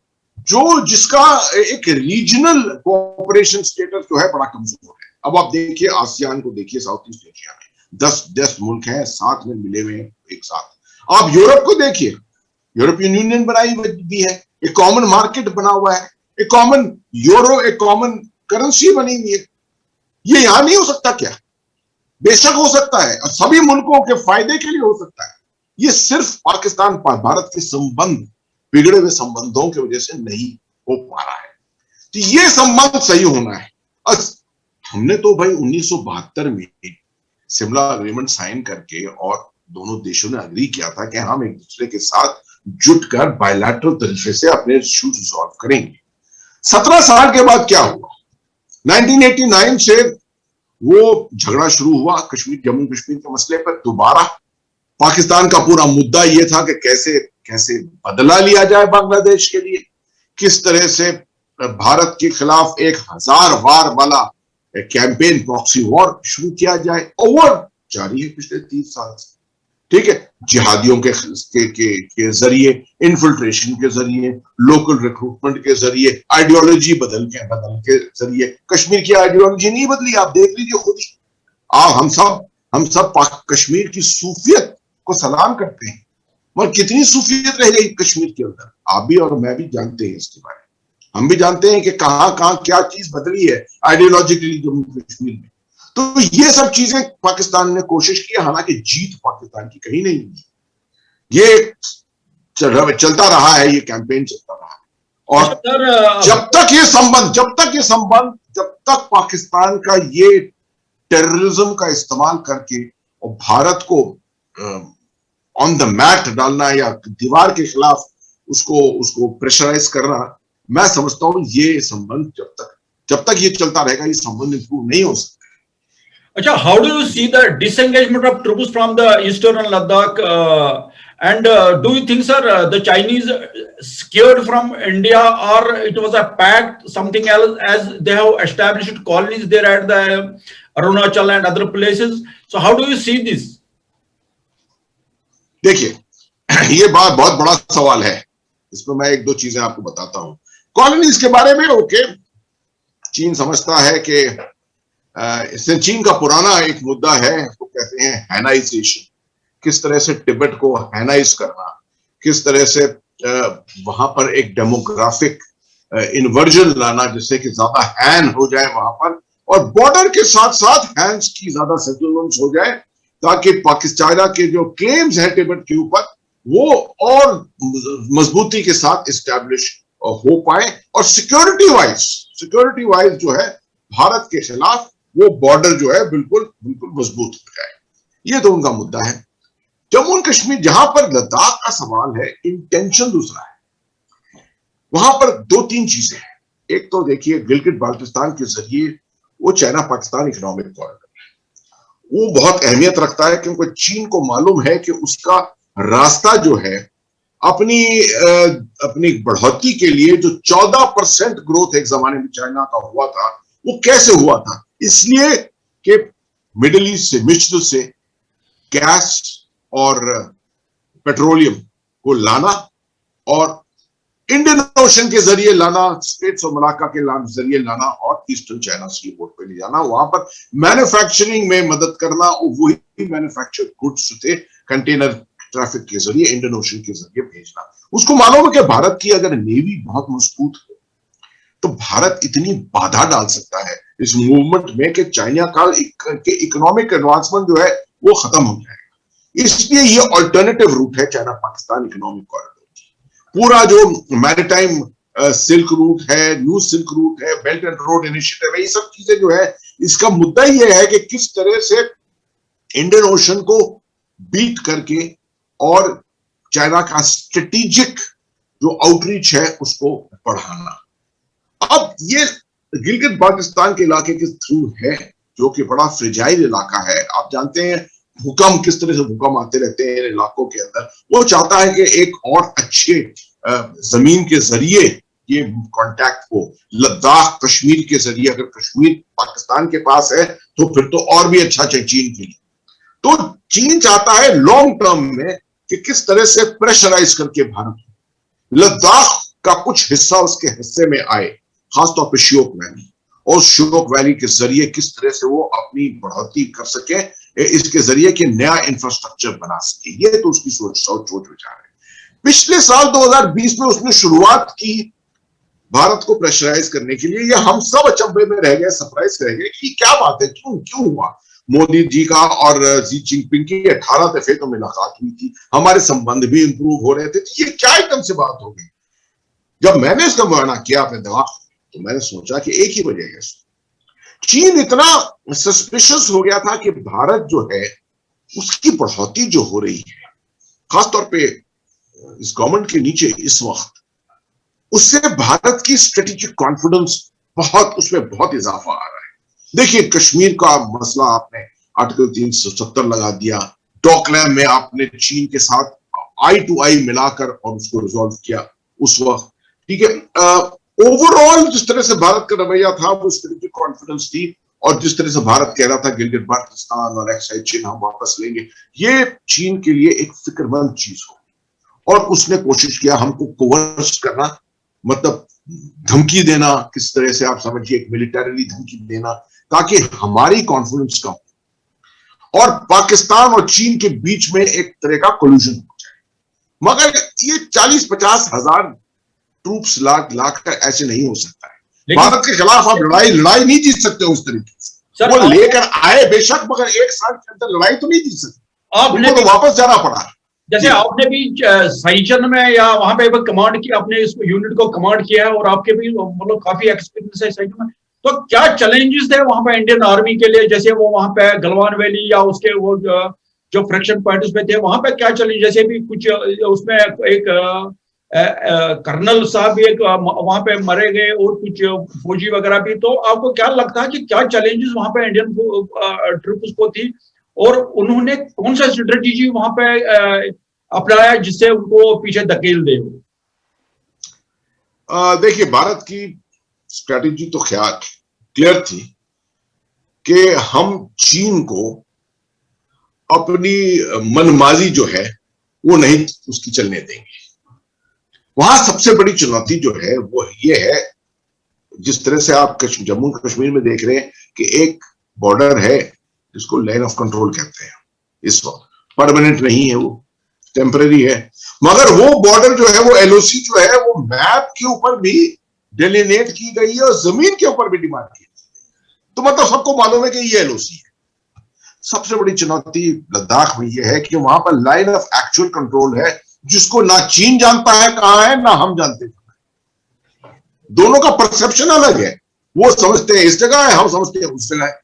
जो जिसका एक रीजनल कोऑपरेशन स्टेटस जो है बड़ा कमजोर है। अब आप देखिए आसियान को देखिए, साउथ ईस्ट एशिया में 10 मुल्क हैं साथ में मिले हुए हैं एक साथ। आप यूरोप को देखिए, यूरोपियन यूनियन बनाई भी है, एक कॉमन मार्केट बना हुआ है, एक कॉमन यूरो, एक कॉमन करेंसी बनी हुई है। ये यहां नहीं हो सकता क्या? बेशक हो सकता है, और सभी मुल्कों के फायदे के लिए हो सकता है। ये सिर्फ पाकिस्तान भारत के संबंध बिगड़े हुए संबंधों की वजह से नहीं हो पा रहा है। तो ये संबंध सही होना है। हमने तो भाई 1972 में शिमला अग्रीमेंट साइन करके और दोनों देशों ने अग्री किया था कि हम एक दूसरे के साथ जुटकर बायलैटरल तरीके से अपने इश्यूज रिजॉल्व करेंगे। 17 साल के बाद क्या हुआ? 1989 से वो झगड़ा शुरू हुआ कश्मीर, जम्मू कश्मीर के मसले पर दोबारा, पाकिस्तान का पूरा मुद्दा ये था कि कैसे कैसे बदला लिया जाए बांग्लादेश के लिए, किस तरह से भारत के खिलाफ 1000 वार वाला कैंपेन प्रॉक्सी वॉर शुरू किया जाए, और वो जारी है पिछले 30 साल से। ठीक है, जिहादियों के जरिए, इन्फिल्ट्रेशन के जरिए, लोकल रिक्रूटमेंट के जरिए, आइडियोलॉजी बदल के जरिए। कश्मीर की आइडियोलॉजी नहीं बदली, आप देख लीजिए खुद ही। हम सब कश्मीर की सूफियत को सलाम करते हैं, मगर कितनी सूफियत रह गई कश्मीर के अंदर, आप भी और मैं भी जानते हैं इसके बारे में। हम भी जानते हैं कि कहां कहां क्या चीज बदली है आइडियोलॉजिकली जम्मू कश्मीर में। तो ये सब चीजें पाकिस्तान ने कोशिश की, हालांकि जीत पाकिस्तान की कहीं नहीं हुई। ये चलता रहा है, ये कैंपेन चलता रहा है। और जब तक पाकिस्तान का ये टेररिज्म का इस्तेमाल करके और भारत को ऑन द मैट डालना या दीवार के खिलाफ उसको प्रेशराइज करना, मैं समझता हूं ये संबंध जब तक ये चलता रहेगा, ये संबंध इंप्रूव नहीं हो सकता। Acha, how do you see the disengagement of troops from the eastern Ladakh? And do you think, sir, the Chinese scared from India, or it was a pact, something else, as they have established colonies there at the Arunachal and other places? So how do you see this? देखिए, ये बात बहुत बड़ा सवाल है, इसमें मैं एक दो चीजें आपको बताता हूं। कॉलोनीज के बारे में ओके, चीन समझता है कि इससे चीन का पुराना एक मुद्दा है, वो कहते हैं हैनाइजेशन, किस तरह से तिब्बत को हैनाइज करना, किस तरह से वहां पर एक डेमोग्राफिक इन्वर्जन लाना, जिससे कि ज्यादा हैन हो जाए वहां पर, और बॉर्डर के साथ साथ हैंस की ज्यादा सेटलमेंट्स हो जाए, ताकि पाकिस्तान के जो क्लेम्स हैं तिब्बत के ऊपर वो और मजबूती के साथ इस्टेब्लिश हो पाए, और सिक्योरिटी वाइज जो है भारत के खिलाफ वो बॉर्डर जो है बिल्कुल मजबूत हो जाए। ये तो उनका मुद्दा है। जम्मू एंड कश्मीर, जहां पर लद्दाख का सवाल है, इंटेंशन दूसरा है। वहां पर दो तीन चीजें हैं। एक तो देखिए, गिलगित बाल्टिस्तान के जरिए वो चाइना पाकिस्तान इकोनॉमिक कॉरिडोर है, वो बहुत अहमियत रखता है, क्योंकि चीन को मालूम है कि उसका रास्ता जो है अपनी बढ़ोतरी के लिए, जो 14% ग्रोथ एक जमाने में चाइना का हुआ था, वो कैसे हुआ था, इसलिए कि मिडिल ईस्ट से, मिस्र से गैस और पेट्रोलियम को लाना और इंडियन ओशन के जरिए लाना, स्ट्रेट्स ऑफ मलाक्का के जरिए लाना और ईस्टर्न चाइना सी पोर्ट पे ले जाना, वहां पर मैन्युफैक्चरिंग में मदद करना, और वही मैन्युफैक्चर्ड गुड्स थे कंटेनर ट्रैफिक के जरिए इंडियन ओशन के जरिए भेजना। उसको मालूम है कि भारत की अगर नेवी बहुत मजबूत हो तो भारत इतनी बाधा डाल सकता है इस मूवमेंट में कि चाइना का इकोनॉमिक एडवांसमेंट जो है वो खत्म हो जाएगा। इसलिए ये अल्टरनेटिव रूट है चाइना पाकिस्तान इकोनॉमिक कॉरिडोर। पूरा जो मैरीटाइम सिल्क रूट है, न्यू सिल्क रूट है, बेल्ट एंड रोड इनिशिएटिव है, ये सब चीजें जो है, इसका मुद्दा ये है कि किस तरह से इंडियन ओशन को बीट करके और चाइना का स्ट्रेटेजिक जो आउटरीच है उसको बढ़ाना। अब ये गिलगित बाल्टिस्तान के इलाके के थ्रू है, जो कि बड़ा फ्रेजाइल इलाका है। आप जानते हैं भूकंप, किस तरह से भूकंप आते रहते हैं इन इलाकों के अंदर। वो चाहता है कि एक और अच्छे जमीन के जरिए ये कांटेक्ट को, लद्दाख कश्मीर के जरिए, अगर कश्मीर पाकिस्तान के पास है तो फिर तो और भी अच्छा चाहिए चीन के लिए। तो चीन चाहता है लॉन्ग टर्म में कि किस तरह से प्रेशराइज करके भारत लद्दाख का कुछ हिस्सा उसके हिस्से में आए, खासतौर पर श्योक वैली, और श्योक वैली के जरिए किस तरह से वो अपनी बढ़ोतरी कर सके, इसके जरिए कि नया इंफ्रास्ट्रक्चर बना सके। ये तो उसकी सोच विचार है। पिछले साल 2020 में उसने शुरुआत की भारत को प्रेशराइज करने के लिए। ये हम सब अचंभे में रह गए, सरप्राइज रह गए कि क्या बात है, क्यों हुआ। मोदी जी का और शी जिनपिंग की 18 दफे तो मुलाकात हुई थी, हमारे संबंध भी इंप्रूव हो रहे थे, तो ये क्या एकदम से बात हो गई। जब मैंने इसका मुआयना किया अपने दिमाग, तो मैंने सोचा कि एक ही वजह है, चीन इतना सस्पिशियस हो गया था कि भारत जो है उसकी बढ़ोतरी जो हो रही है, खासतौर पे इस गवर्नमेंट के नीचे इस वक्त, उससे भारत की स्ट्रेटेजिक कॉन्फिडेंस उसमें बहुत इजाफा आ रहा है। देखिए, कश्मीर का मसला आपने आर्टिकल 370 लगा दिया, डोकलाम में आपने चीन के साथ आई टू आई मिलाकर और उसको रिजॉल्व किया उस वक्त, ठीक है। ओवरऑल जिस तरह से भारत का रवैया था वो स्ट्रेटेजिक कॉन्फिडेंस थी, और जिस तरह से भारत कह रहा था गिलगित बाल्टिस्तान और एक्साइड चीन हम वापस लेंगे, ये चीन के लिए एक फिक्रमंद चीज हो, और उसने कोशिश किया हमको कोवर्स करना, मतलब धमकी देना, किस तरह से आप समझिए एक मिलिटरीली धमकी देना, ताकि हमारी कॉन्फिडेंस कम और पाकिस्तान और चीन के बीच में एक तरह का कोल्यूजन हो जाए। मगर ये 40-50 हजार ट्रूप्स लाकर ऐसे नहीं हो सकता है। भारत के खिलाफ आप लड़ाई नहीं जीत सकते उस तरीके से। वो लेकर आए बेशक, मगर एक साल के अंदर लड़ाई तो नहीं जीत सकते, आपने तो वापस जाना पड़ा। जैसे आपने भी साइचन में या वहां पे कमांड किया, आपने इस यूनिट को कमांड किया है, और आपके भी मतलब काफी एक्सपीरियंस है साइचन में, तो क्या चैलेंजेस थे वहां पे इंडियन आर्मी के लिए? जैसे वो वहां पे गलवान वैली या उसके वो जो फ्रैक्शन पॉइंट्स पे थे, वहां पे क्या चैलेंज? जैसे भी कुछ उसमें एक कर्नल साहब भी एक वहां पे मरे गए और कुछ फौजी वगैरह भी, तो आपको क्या लगता है कि क्या चैलेंजेस वहां पे इंडियन ट्रूप्स को थी, और उन्होंने कौन सा स्ट्रेटेजी वहां पे अपनाया जिससे उनको पीछे धकेल दे? देखिए, भारत की स्ट्रेटेजी तो क्लियर थी कि हम चीन को अपनी मनमाजी जो है वो नहीं उसकी चलने देंगे। वहां सबसे बड़ी चुनौती जो है वो ये है, जिस तरह से आप जम्मू कश्मीर में देख रहे हैं कि एक बॉर्डर है जिसको लाइन ऑफ कंट्रोल कहते हैं, इस वक्त परमानेंट नहीं है, वो टेम्पररी है, मगर वो बॉर्डर जो है, वो एलओसी जो है, वो मैप के ऊपर भी डेलिनेट की गई है और जमीन के ऊपर भी डिमांड की, तो मतलब सबको मालूम है कि ये एलओसी है। सबसे बड़ी चुनौती लद्दाख में ये है कि वहां पर लाइन ऑफ एक्चुअल कंट्रोल है, जिसको ना चीन जानता है कहां है, ना हम जानते हैं। दोनों का परसेप्शन अलग है, वो समझते हैं इस जगह है, हम समझते हैं उस जगह है,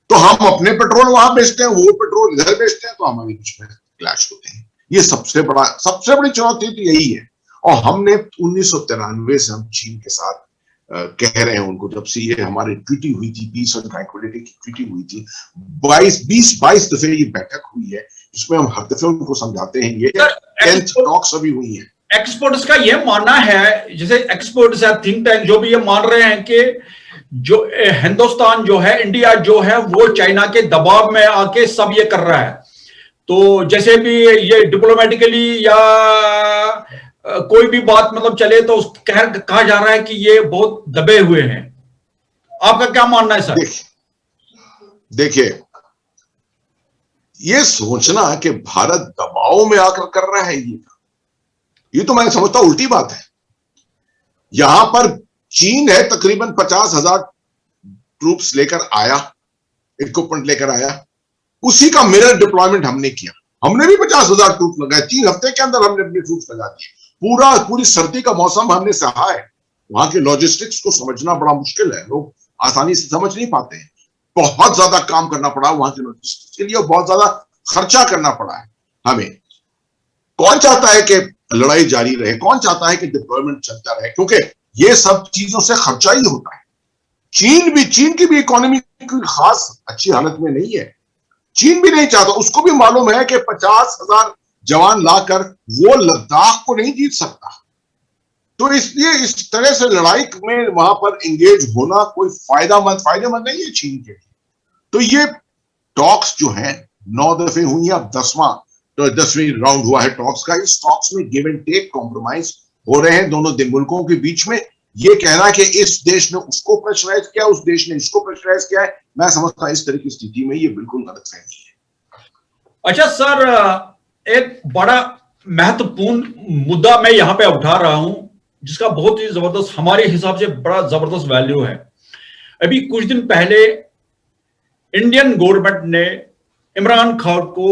तो हम अपने पेट्रोल वहां बेचते हैं, वो पेट्रोल इधर बेचते हैं, तो हमारे बीच में क्लैश होते हैं। ये सबसे बड़ी चुनौती तो यही है। और हमने 1993 से हम चीन के साथ कह रहे हैं उनको, जब से ये हमारी ट्रीटी हुई थी, पीस एंड ट्रैंक्विलिटी की ट्रीटी हुई थी, 22 दफे ये बैठक हुई है, जिसमें हम हर दफे उनको समझाते हैं। ये 10th टॉक्स अभी हुई है। एक्सपर्ट्स का ये मानना है, जैसे एक्सपर्ट्स है, थिंक टैंक जो भी ये मान रहे हैं कि जो हिंदुस्तान जो है, इंडिया जो है, वो चाइना के दबाव में आके सब ये कर रहा है। तो जैसे भी ये डिप्लोमेटिकली या कोई भी बात मतलब चले तो कहा जा रहा है कि ये बहुत दबे हुए हैं। आपका क्या मानना है सर? देखिए, ये सोचना कि भारत दबाव में आकर कर रहा है, ये तो मैं समझता हूं उल्टी बात है। यहां पर चीन है, तकरीबन 50,000 ट्रूप्स लेकर आया, इक्विपमेंट लेकर आया, उसी का मिरर डिप्लॉयमेंट हमने किया। हमने भी 50,000 ट्रूप लगाए, 3 हफ्ते के अंदर हमने अपने ट्रूप्स लगा दिए। पूरी सर्दी का मौसम हमने सहा है। वहां के लॉजिस्टिक्स को समझना बड़ा मुश्किल है, लोग आसानी से समझ नहीं पाते हैं। बहुत ज्यादा काम करना पड़ा वहां के लॉजिस्टिक्स के लिए, और बहुत ज्यादा खर्चा करना पड़ा है हमें। कौन चाहता है कि लड़ाई जारी रहे? कौन चाहता है कि डिप्लॉयमेंट चलता रहे? क्योंकि ये सब चीजों से खर्चा ही होता है। चीन की भी इकोनॉमी खास अच्छी हालत में नहीं है। चीन भी नहीं चाहता, उसको भी मालूम है कि 50,000 जवान लाकर वो लद्दाख को नहीं जीत सकता। तो इसलिए इस तरह से लड़ाई में वहां पर एंगेज होना कोई फायदेमंद नहीं है चीन के लिए। तो ये टॉक्स जो है 9 दफे हुई, अब 10वीं राउंड हुआ है टॉक्स का। इस टॉक्स में गिव एंड टेक, कॉम्प्रोमाइज हो रहे हैं दोनों मुल्कों के बीच में। ये कहना कि इस देश ने उसको प्रेशराइज किया, उस देश ने इसको प्रेशराइज किया है, मैं समझता हूं इस तरह की स्थिति में ये बिल्कुल गलतफहमी है। अच्छा सर, एक बड़ा महत्वपूर्ण मुद्दा मैं यहां पे उठा रहा हूं, जिसका बहुत ही जबरदस्त, हमारे हिसाब से बड़ा जबरदस्त वैल्यू है। अभी कुछ दिन पहले इंडियन गवर्नमेंट ने इमरान खान को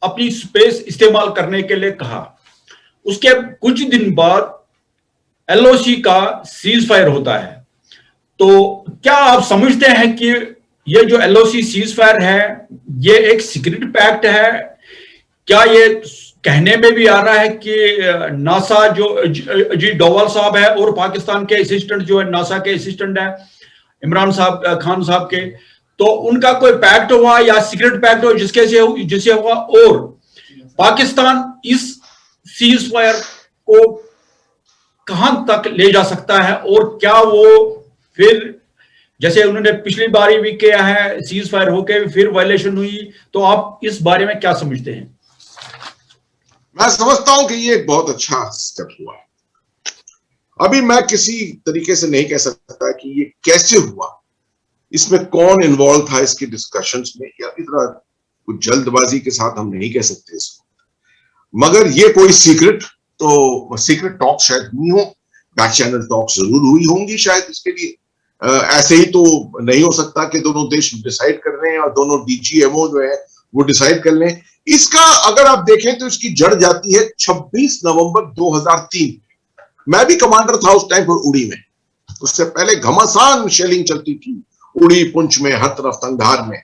अपनी स्पेस इस्तेमाल करने के लिए कहा। उसके कुछ दिन बाद एलओसी का सीज फायर होता है। तो क्या आप समझते हैं कि ये जो एलओसी सीज फायर है, ये एक सीक्रेट पैक्ट है? क्या ये कहने में भी आ रहा है कि नासा जो अजीत डोवाल साहब है और पाकिस्तान के असिस्टेंट जो है, नासा के असिस्टेंट है इमरान खान साहब के, तो उनका कोई पैक्ट हुआ या सीक्रेट पैक्ट हो जिससे हुआ, और पाकिस्तान इस सीज फायर को कहां तक ले जा सकता है, और क्या वो फिर जैसे उन्होंने पिछली बारी भी किया है, सीज फायर होके फिर वायलेशन हुई, तो आप इस बारे में क्या समझते हैं? मैं समझता हूं कि ये एक बहुत अच्छा स्टेप हुआ। अभी मैं किसी तरीके से नहीं कह सकता कि ये कैसे हुआ, इसमें कौन इन्वॉल्व था इसके डिस्कशंस में, या इतना कुछ जल्दबाजी के साथ हम नहीं कह सकते इसको। मगर ये कोई सीक्रेट टॉक शायद नहीं हो, बैक चैनल टॉक जरूर हुई होंगी शायद इसके लिए। ऐसे ही तो नहीं हो सकता कि दोनों देश डिसाइड कर रहे हैं और दोनों डीजीएमओ जो है वो डिसाइड कर लें। इसका अगर आप देखें तो इसकी जड़ जाती है 26 नवंबर 2003। मैं भी कमांडर था उस टाइम पर उड़ी में। उससे पहले घमासान शेलिंग चलती थी उड़ी, पुंछ में, हर तरफ तंगधार में,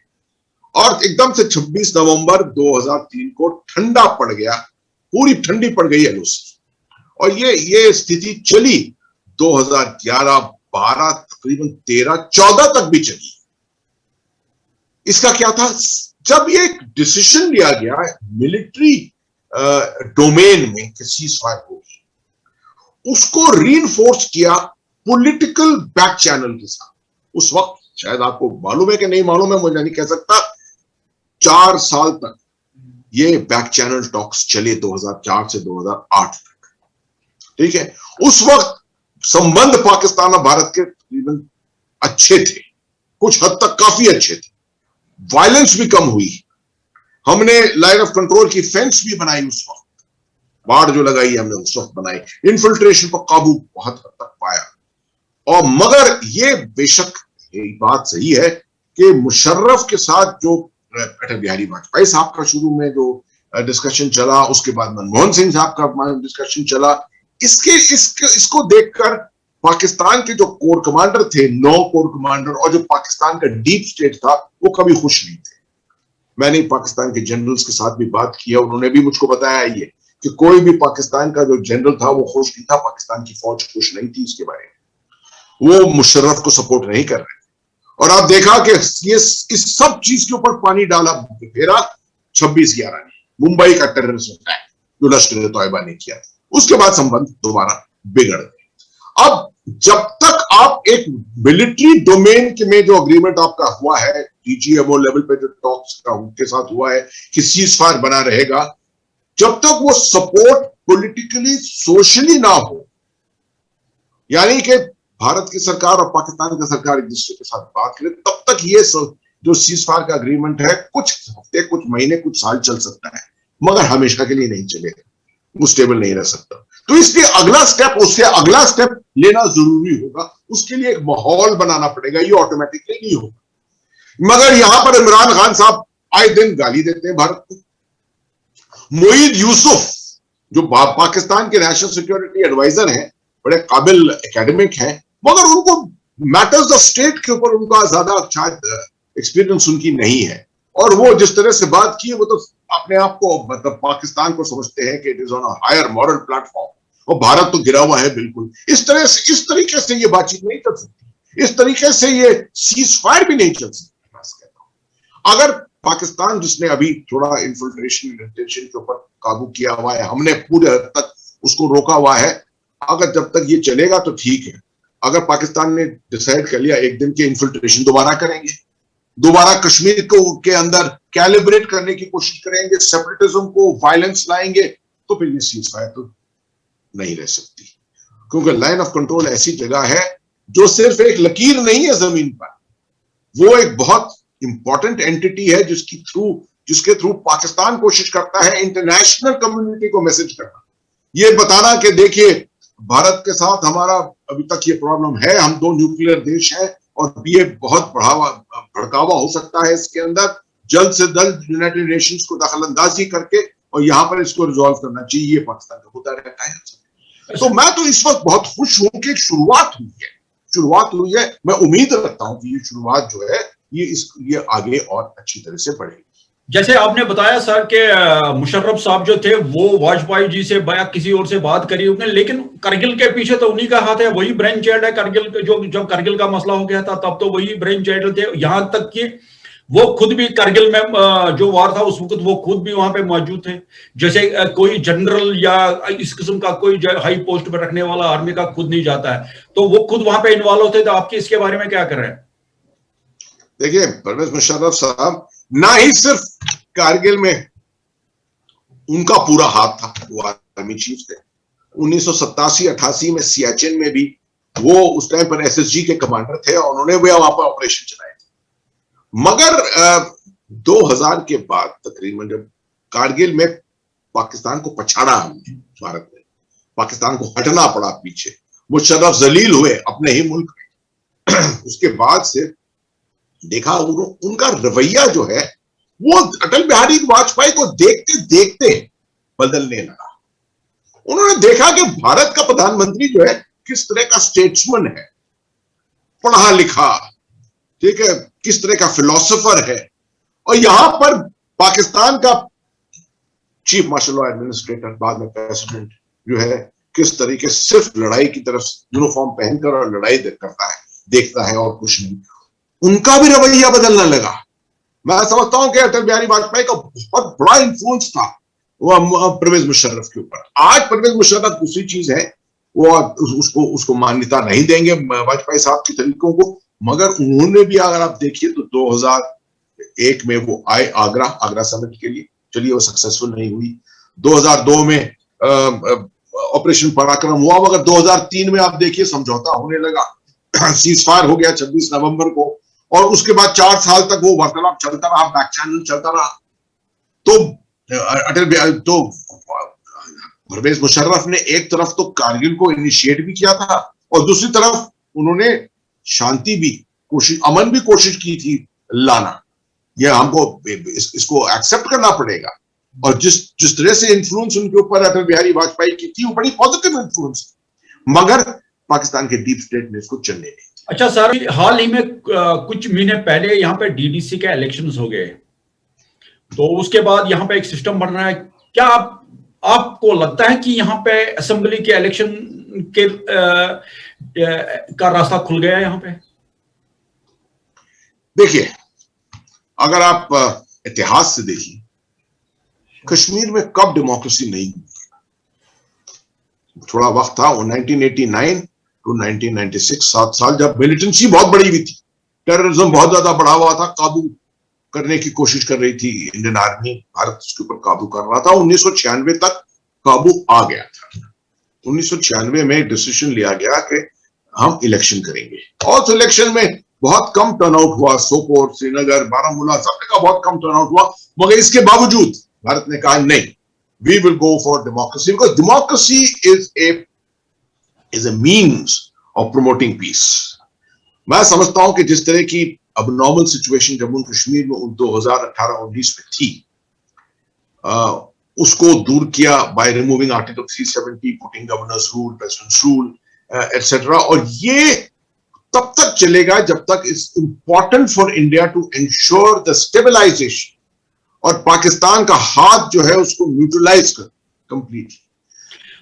और एकदम से 26 नवंबर 2003 को ठंडा पड़ गया, पूरी ठंडी पड़ गई एलओसी। और ये स्थिति चली 2011, 12, तकरीबन 13, 14 तक भी चली। इसका क्या था, जब ये एक डिसीजन लिया गया मिलिट्री डोमेन में कि सीज फायर होगी, उसको रीइंफोर्स किया पॉलिटिकल बैक चैनल के साथ। उस वक्त शायद आपको मालूम है कि नहीं मालूम है, मुझे नहीं कह सकता, 4 साल तक ये बैक चैनल टॉक्स चले, 2004 से 2008 तक। ठीक है, उस वक्त संबंध पाकिस्तान और भारत के तकरीबन अच्छे थे, कुछ हद तक काफी अच्छे थे, वायलेंस भी कम हुई। हमने लाइन ऑफ कंट्रोल की फेंस भी बनाई उस वक्त, बाढ़ जो लगाई हमने उस वक्त बनाई, इन्फिल्ट्रेशन पर काबू बहुत हद तक पाया। और मगर ये बेशक एक बात सही है कि मुशर्रफ के साथ जो अटल बिहारी वाजपेयी साहब का शुरू में जो डिस्कशन चला, उसके बाद मनमोहन सिंह साहब का डिस्कशन चला, इसको देखकर पाकिस्तान के जो कोर कमांडर थे, 9 कोर कमांडर, और जो पाकिस्तान का डीप स्टेट था, वो कभी खुश नहीं थे। मैंने पाकिस्तान के जनरल्स के साथ भी बात की, उन्होंने भी मुझको बताया ये कि कोई भी पाकिस्तान का जो जनरल था वो खुश नहीं था, पाकिस्तान की फौज खुश नहीं थी इसके बारे में, वो मुशर्रफ को सपोर्ट नहीं कर रहे थे। और आप देखा कि ये इस सब चीज के ऊपर पानी डाला फेरा 26/11 ने, मुंबई का टेररिस्ट अटैक जो लश्कर तोयबा ने किया, उसके बाद संबंध दोबारा बिगड़ गए। अब जब तक आप एक मिलिट्री डोमेन में जो अग्रीमेंट आपका हुआ है, डीजीएमओ लेवल पे जो टॉक्स का उनके साथ हुआ है कि सीज फायर बना रहेगा, जब तक वो सपोर्ट पॉलिटिकली सोशली ना हो, यानी कि भारत की सरकार और पाकिस्तान की सरकार एक दूसरे के साथ बात करें, तब तक ये जो सीज फायर का अग्रीमेंट है कुछ हफ्ते, कुछ महीने, कुछ साल चल सकता है, मगर हमेशा के लिए नहीं चलेगा, वो स्टेबल नहीं रह सकता। तो इसलिए उससे अगला स्टेप लेना जरूरी होगा, उसके लिए एक माहौल बनाना पड़ेगा, ये ऑटोमेटिकली नहीं होगा। मगर यहां पर इमरान खान साहब आए दिन गाली देते हैं भारत को। मोईद यूसुफ जो पाकिस्तान के नेशनल सिक्योरिटी एडवाइजर हैं, बड़े काबिल एकेडमिक हैं, मगर उनको मैटर्स ऑफ स्टेट के ऊपर उनका ज्यादा शायद एक्सपीरियंस उनकी नहीं है, और वो जिस तरह से बात की है, वो तो अपने आप को मतलब पाकिस्तान को समझते हैं कि it is on a higher moral platform, और भारत तो गिरा हुआ है बिल्कुल। इस तरीके से ये बातचीत नहीं चल सकती, इस तरीके से ये सीज फायर भी नहीं चल सकती। अगर पाकिस्तान, जिसने अभी थोड़ा इन्फिल्ट्रेशन के ऊपर काबू किया हुआ है, हमने पूरे हद तक उसको रोका हुआ है, अगर जब तक ये चलेगा तो ठीक है। अगर पाकिस्तान ने डिसाइड कर लिया एक दिन के इन्फिल्ट्रेशन दोबारा करेंगे, दोबारा कश्मीर को के अंदर कैलिब्रेट करने की कोशिश करेंगे, सेपरेटिज्म को, वायलेंस लाएंगे, तो फिर ये सीज फायर तो नहीं रह सकती, क्योंकि लाइन ऑफ कंट्रोल ऐसी जगह है जो सिर्फ एक लकीर नहीं है जमीन पर, वो एक बहुत इंपॉर्टेंट एंटिटी है जिसके थ्रू पाकिस्तान कोशिश करता है इंटरनेशनल कम्युनिटी को मैसेज करना, ये बताना कि देखिए भारत के साथ हमारा अभी तक ये प्रॉब्लम है, हम 2 न्यूक्लियर देश हैं, और ये बहुत भड़कावा हो सकता है इसके अंदर, जल्द से जल्द यूनाइटेड नेशंस को दखलंदाजी करके और यहां पर इसको रिजॉल्व करना चाहिए। ये पाकिस्तान का होता रहता है। तो मैं तो इस वक्त बहुत खुश हूं कि शुरुआत हुई है। मैं उम्मीद रखता हूं कि ये शुरुआत जो है ये आगे और अच्छी तरह से बढ़ेगी। जैसे आपने बताया सर कि मुशर्रफ साहब जो थे वो वाजपेयी जी से या किसी और से बात करी उन्होंने, लेकिन करगिल के पीछे तो उन्हीं का हाथ है, वही ब्रेन चाइल्ड है करगिल जो जब करगिल का मसला हो गया था तब तो वही ब्रेन चाइल्ड थे। यहां तक कि वो खुद भी करगिल में जो वार था उस वक्त वो खुद भी वहां पे मौजूद थे। जैसे कोई जनरल या इस किस्म का कोई हाई पोस्ट पर रखने वाला आर्मी का खुद नहीं जाता है, तो वो खुद वहां पे इन्वॉल्व होते। तो आपके इसके बारे में क्या कर रहे हैं? देखिए, परवेज मुशर्रफ साहब ना ही सिर्फ कारगिल में उनका पूरा हाथ था, वो आर्मी चीफ थे। 1987-88 में सियाचिन में भी वो उस टाइम पर एसएसजी के कमांडर थे और उन्होंने वहां पर ऑपरेशन चलाए थे। मगर 2000 के बाद तकरीबन जब कारगिल में पाकिस्तान को पछाड़ा हमने, भारत ने पाकिस्तान को हटना पड़ा पीछे, मुशर्रफ जलील हुए अपने ही मुल्क में उसके बाद से देखा उनका रवैया जो है वो अटल बिहारी वाजपेयी को देखते देखते बदलने लगा। उन्होंने देखा कि भारत का प्रधानमंत्री जो है किस तरह का स्टेट्समैन है, पढ़ा लिखा, ठीक है, किस तरह का फिलोसोफर है, और यहां पर पाकिस्तान का चीफ मार्शल लॉ एडमिनिस्ट्रेटर बाद में प्रेसिडेंट जो है किस तरीके से सिर्फ लड़ाई की तरफ यूनिफॉर्म पहनकर और लड़ाई करता है, देखता है और कुछ नहीं। उनका भी रवैया बदलने लगा। मैं समझता हूं कि अटल बिहारी वाजपेयी का बहुत बड़ा इंफ्लुएंस था वो परवेज मुशर्रफ के ऊपर। आज परवेज मुशर्रफ दूसरी चीज है, वो उसको मान्यता नहीं देंगे वाजपेयी साहब के तरीकों को, मगर उन्होंने भी अगर आप देखिए तो 2001 में वो आए आगरा समिट के लिए, चलिए वो सक्सेसफुल नहीं हुई। 2002 में ऑपरेशन पराक्रम हुआ, मगर 2003 में आप देखिए समझौता होने लगा, सीज फायर हो गया 26 नवंबर को, और उसके बाद 4 साल तक वो वार्तालाप चलता रहा, बैक चैनल चलता रहा। तो अटल बिहारी तो परवेज मुशर्रफ ने एक तरफ तो कारगिल को इनिशिएट भी किया था और दूसरी तरफ उन्होंने शांति भी कोशिश, अमन भी कोशिश की थी लाना। यह हमको इसको एक्सेप्ट करना पड़ेगा। और जिस तरह से इन्फ्लुएंस उनके ऊपर अटल बिहारी वाजपेयी की थी वो बड़ी पॉजिटिव इन्फ्लुएंस, मगर पाकिस्तान के डीप स्टेट ने इसको चलने नहीं। अच्छा सर, हाल ही में कुछ महीने पहले यहाँ पे डीडीसी के इलेक्शंस हो गए, तो उसके बाद यहाँ पे एक सिस्टम बन रहा है। क्या आपको लगता है कि यहाँ पे असेंबली के इलेक्शन के का रास्ता खुल गया है यहाँ पे? देखिए, अगर आप इतिहास से देखिए, कश्मीर में कब डेमोक्रेसी नहीं हुई? थोड़ा वक्त था, 1989 टू 1996, 7 साल जब मिलिटेंसी बहुत बढ़ी हुई थी, टेररिज्म बहुत ज्यादा बढ़ा हुआ था, काबू करने की कोशिश कर रही थी इंडियन आर्मी, भारत उसके ऊपर काबू कर रहा था। 1996 तक काबू आ गया था। 1996 में डिसीजन लिया गया कि हम इलेक्शन करेंगे, और उस इलेक्शन में बहुत कम टर्नआउट हुआ। सोपोर, श्रीनगर, बारामूला, सब जगह बहुत कम टर्नआउट हुआ, मगर इसके बावजूद भारत ने कहा नहीं, we will go for democracy because democracy is a means of promoting peace. मैं समझता हूं कि जिस तरह की abnormal situation जम्मू कश्मीर में 2018-19 में थी, उसको दूर किया by removing Article 370, putting governor's rule, president's rule, etc. और ये तब तक चलेगा जब तक it's important for India to ensure the stabilization और पाकिस्तान का हाथ जो है उसको न्यूट्रलाइज कर completely,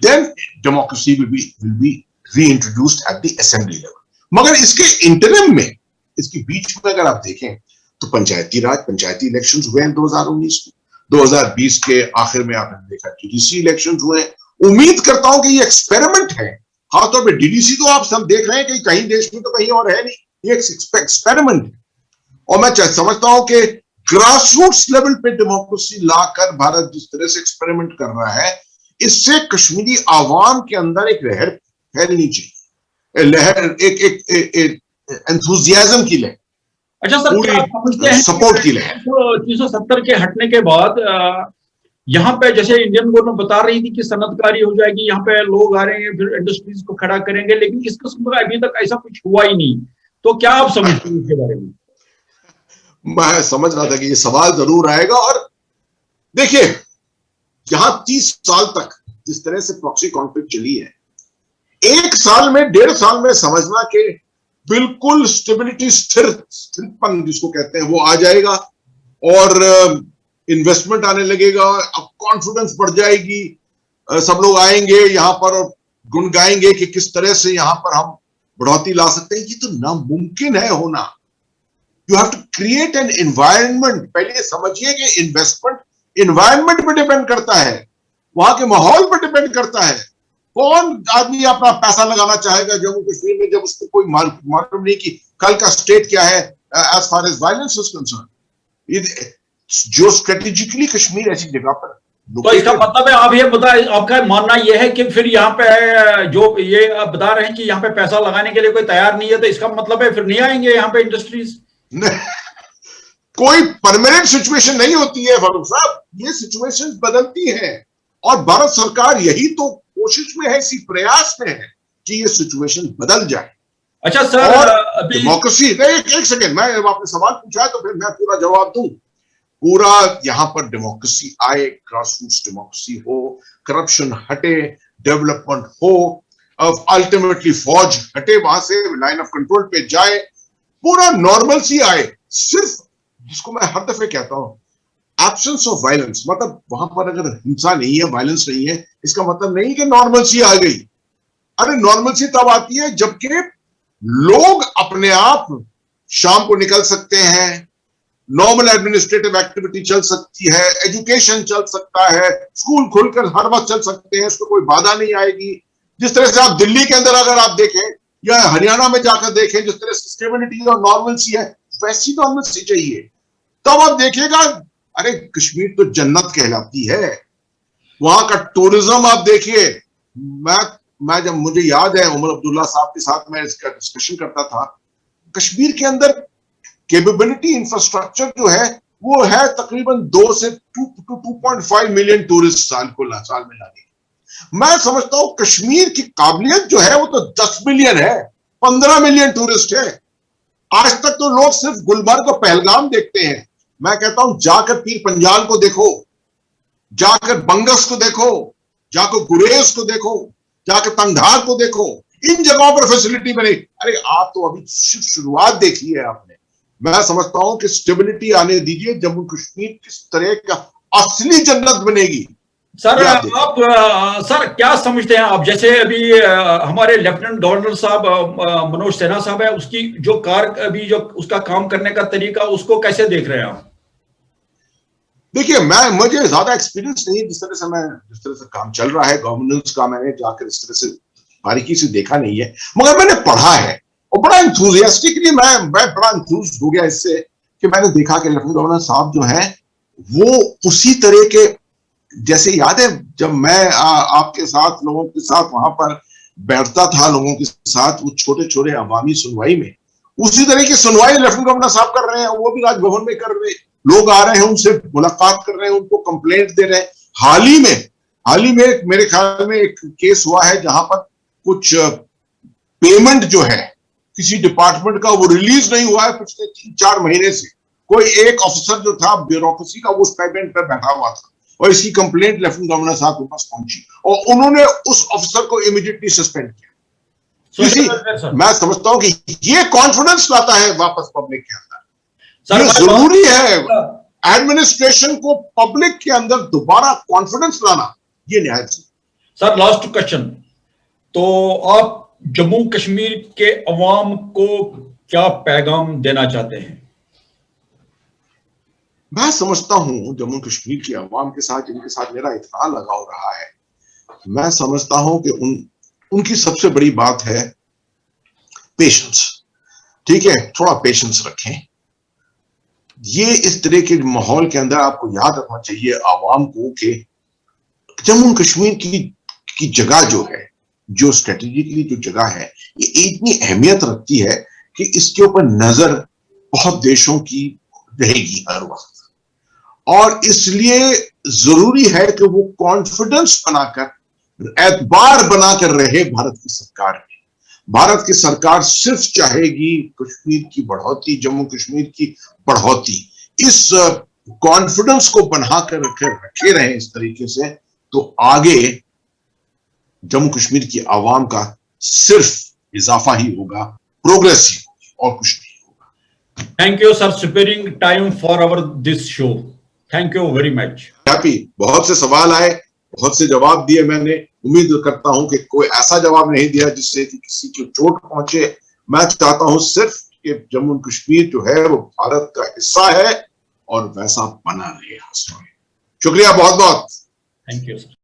then democracy will be reintroduced at the assembly level. मगर इसके इंटरिम में, इसके बीच में अगर आप देखें तो पंचायती राज, पंचायती इलेक्शंस हुए हैं 2019 में, 2020 के आखिर में आपने देखा डीडीसी इलेक्शंस हुए हैं। उम्मीद करता हूं कि ये एक्सपेरिमेंट है, खासतौर पर डीडीसी तो आप सब देख रहे हैं कि कहीं देश में तो कहीं और है नहीं, ये एक्सपेरिमेंट है। और मैं समझता हूं कि ग्रासरूट्स लेवल पे डेमोक्रेसी लाकर भारत जिस तरह से एक्सपेरिमेंट कर रहा है, इससे कश्मीरी आवाम के अंदर एक लहर फैलनी चाहिए, लहर एक एंथुसियाज्म की लहर। अच्छा सर, क्या आप समझते हैं सपोर्ट की लहर? 370 के हटने के बाद यहाँ पे जैसे इंडियन गवर्नमेंट बता रही थी कि सनतकारी हो जाएगी, यहाँ पे लोग आ रहे हैं, फिर इंडस्ट्रीज को खड़ा करेंगे, लेकिन इस किस्म का अभी तक ऐसा कुछ हुआ ही नहीं। तो क्या आप समझते हैं इसके बारे में? मैं समझ रहा था कि ये सवाल जरूर आएगा। और देखिए, यहां 30 साल तक जिस तरह से प्रॉक्सी कॉन्फ्लिक्ट चली है, 1 साल में, 1.5 साल में समझना कि बिल्कुल स्टेबिलिटी, स्थिरपन जिसको कहते हैं, वो आ जाएगा। और इन्वेस्टमेंट आने लगेगा, अब कॉन्फिडेंस बढ़ जाएगी, सब लोग आएंगे यहाँ पर और गुन गाएंगे कि किस तरह से यहाँ पर हम बढ़ोतरी ला सकते हैं। ये तो नामुमकिन है होना। You have to create an environment. पहले समझिए कि इन्वेस्टमेंट एनवायरनमेंट पर डिपेंड करता है, वहां के माहौल पर डिपेंड करता है। कौन आदमी अपना पैसा लगाना चाहेगा जम्मू कश्मीर में जब उसको कोई मालूम नहीं कि कल का स्टेट क्या है as far as violence is concern. जो स्ट्रेटेजिकली कश्मीर ऐसी जगह पर, तो इसका मतलब है आप ये बता, आपका मानना यह है कि फिर यहाँ पे जो ये आप बता रहे हैं कि यहाँ पे पैसा लगाने के लिए कोई तैयार नहीं है, तो इसका मतलब है फिर नहीं आएंगे यहाँ पे इंडस्ट्रीज? कोई परमानेंट सिचुएशन नहीं होती है फारूक साहब, ये सिचुएशन बदलती है और भारत सरकार यही तो कोशिश में है, इसी प्रयास में है कि ये सिचुएशन बदल जाए। अच्छा सर, अभी डेमोक्रेसी, एक सेकेंड, मैं आपने सवाल पूछा है तो फिर मैं पूरा जवाब दूं। पूरा यहाँ पर डेमोक्रेसी आए, ग्रासरूट्स डेमोक्रेसी हो, करप्शन हटे, डेवलपमेंट हो, अल्टीमेटली फौज हटे, वहां से लाइन ऑफ कंट्रोल पे जाए, पूरा नॉर्मलसी आए। सिर्फ जिसको मैं हर दफे कहता हूं, एब्सेंस ऑफ वायलेंस, मतलब वहां पर अगर हिंसा नहीं है, वायलेंस नहीं है, इसका मतलब नहीं कि नॉर्मलसी आ गई। अरे नॉर्मलसी तब आती है जबकि लोग अपने आप शाम को निकल सकते हैं, नॉर्मल एडमिनिस्ट्रेटिव एक्टिविटी चल सकती है, एजुकेशन चल सकता है, स्कूल खुलकर हर वक्त चल सकते हैं, उसको कोई बाधा नहीं आएगी। जिस तरह से आप दिल्ली के अंदर अगर आप देखें या हरियाणा में जाकर देखें, जिस तरह से स्टेबिलिटी और नॉर्मलसी है, वैसी नॉर्मलसी चाहिए। तब आप देखिएगा, अरे कश्मीर तो जन्नत कहलाती है। वहां का टूरिज्म आप देखिए। मैं जब मुझे याद है उमर अब्दुल्ला साहब के साथ मैं इसका डिस्कशन करता था, कश्मीर के अंदर कैपेबिलिटी इंफ्रास्ट्रक्चर जो है वो है तकरीबन 2 से 2.5 मिलियन टूरिस्ट साल में लाने की। मैं समझता हूं कश्मीर की काबिलियत जो है वो तो 10 मिलियन है, 15 मिलियन टूरिस्ट है। आज तक तो लोग सिर्फ गुलमर्ग और पहलगाम देखते हैं। मैं कहता हूं जाकर पीर पंजाल को देखो, जाकर बंगस को देखो, जाकर गुरेज को देखो, जाकर तंगधार को देखो, इन जगहों पर फैसिलिटी बने। अरे आप तो अभी सिर्फ शुरुआत देखी है आपने। मैं समझता हूं कि स्टेबिलिटी आने दीजिए, जम्मू कश्मीर किस तरह का असली जन्नत बनेगी। सर आप सर क्या समझते हैं आप, जैसे अभी हमारे लेफ्टिनेंट गवर्नर साहब मनोज सिन्हा साहब है, उसकी जो अभी जो उसका काम करने का तरीका, उसको कैसे देख रहे हैं आप? देखिए, मुझे ज्यादा एक्सपीरियंस नहीं है, जिस तरह से काम चल रहा है गवर्नेंस का, मैंने जाकर इस तरह से बारीकी से देखा नहीं है, मगर मैंने पढ़ा है और बड़ा इंथुजियास्टिकली मैं बड़ा इंथुज हो गया इससे कि मैंने देखा कि लेफ्टिनेंट गवर्नर साहब जो है वो उसी तरह के, जैसे याद है जब मैं आपके साथ लोगों के साथ वहां पर बैठता था, लोगों के साथ वो छोटे छोटे अवामी सुनवाई में, उसी तरह की सुनवाई लेफ्टिनेंट गवर्नर साहब कर रहे हैं, वो भी राजभवन में कर रहे हैं। लोग आ रहे हैं, उनसे मुलाकात कर रहे हैं, उनको कंप्लेंट दे रहे हैं। हाल ही में मेरे ख्याल में एक केस हुआ है जहां पर कुछ पेमेंट जो है किसी डिपार्टमेंट का वो रिलीज नहीं हुआ है पिछले 3-4 महीने से। कोई एक ऑफिसर जो था ब्यूरोक्रेसी का, वो उस पेमेंट पर बैठा हुआ था और इसकी कंप्लेंट लेफ्टिनेंट गवर्नर साहब के पास पहुंची और उन्होंने उस ऑफिसर को इमीडिएटली सस्पेंड किया। मैं समझता हूं कि ये कॉन्फिडेंस लाता है वापस पब्लिक के अंदर। ये जरूरी है, एडमिनिस्ट्रेशन को पब्लिक के अंदर दोबारा कॉन्फिडेंस लाना, ये निहायत। सर लास्ट क्वेश्चन, तो आप जम्मू कश्मीर के अवाम को क्या पैगाम देना चाहते हैं? मैं समझता हूं जम्मू कश्मीर के अवाम के साथ, जिनके साथ मेरा इतना लगाव रहा है, मैं समझता हूं कि उनकी सबसे बड़ी बात है पेशेंस। ठीक है, थोड़ा पेशेंस रखें। ये इस तरह के माहौल के अंदर आपको याद रखना चाहिए आवाम को कि जम्मू कश्मीर की जगह जो है, जो स्ट्रेटेजिकली जो जगह है, ये इतनी अहमियत रखती है कि इसके ऊपर नजर बहुत देशों की रहेगी हर वक्त, और इसलिए जरूरी है कि वो कॉन्फिडेंस बनाकर, एतबार बनाकर रहे भारत की सरकार में। भारत की सरकार सिर्फ चाहेगी कश्मीर की बढ़ोतरी, जम्मू कश्मीर की बढ़ोतरी। इस कॉन्फिडेंस को बनाकर रखे रहे इस तरीके से, तो आगे जम्मू कश्मीर की आवाम का सिर्फ इजाफा ही होगा, प्रोग्रेस ही होगी और कुछ नहीं होगा। Thank you sir, sparing time for our this show. Thank you very much. Happy. बहुत से सवाल आए, बहुत से जवाब दिए मैंने। उम्मीद करता हूं कि कोई ऐसा जवाब नहीं दिया जिससे कि किसी को चोट पहुंचे। मैं चाहता हूं सिर्फ कि जम्मू एंड कश्मीर जो है वो भारत का हिस्सा है और वैसा बना रहे। शुक्रिया बहुत बहुत। Thank you, sir.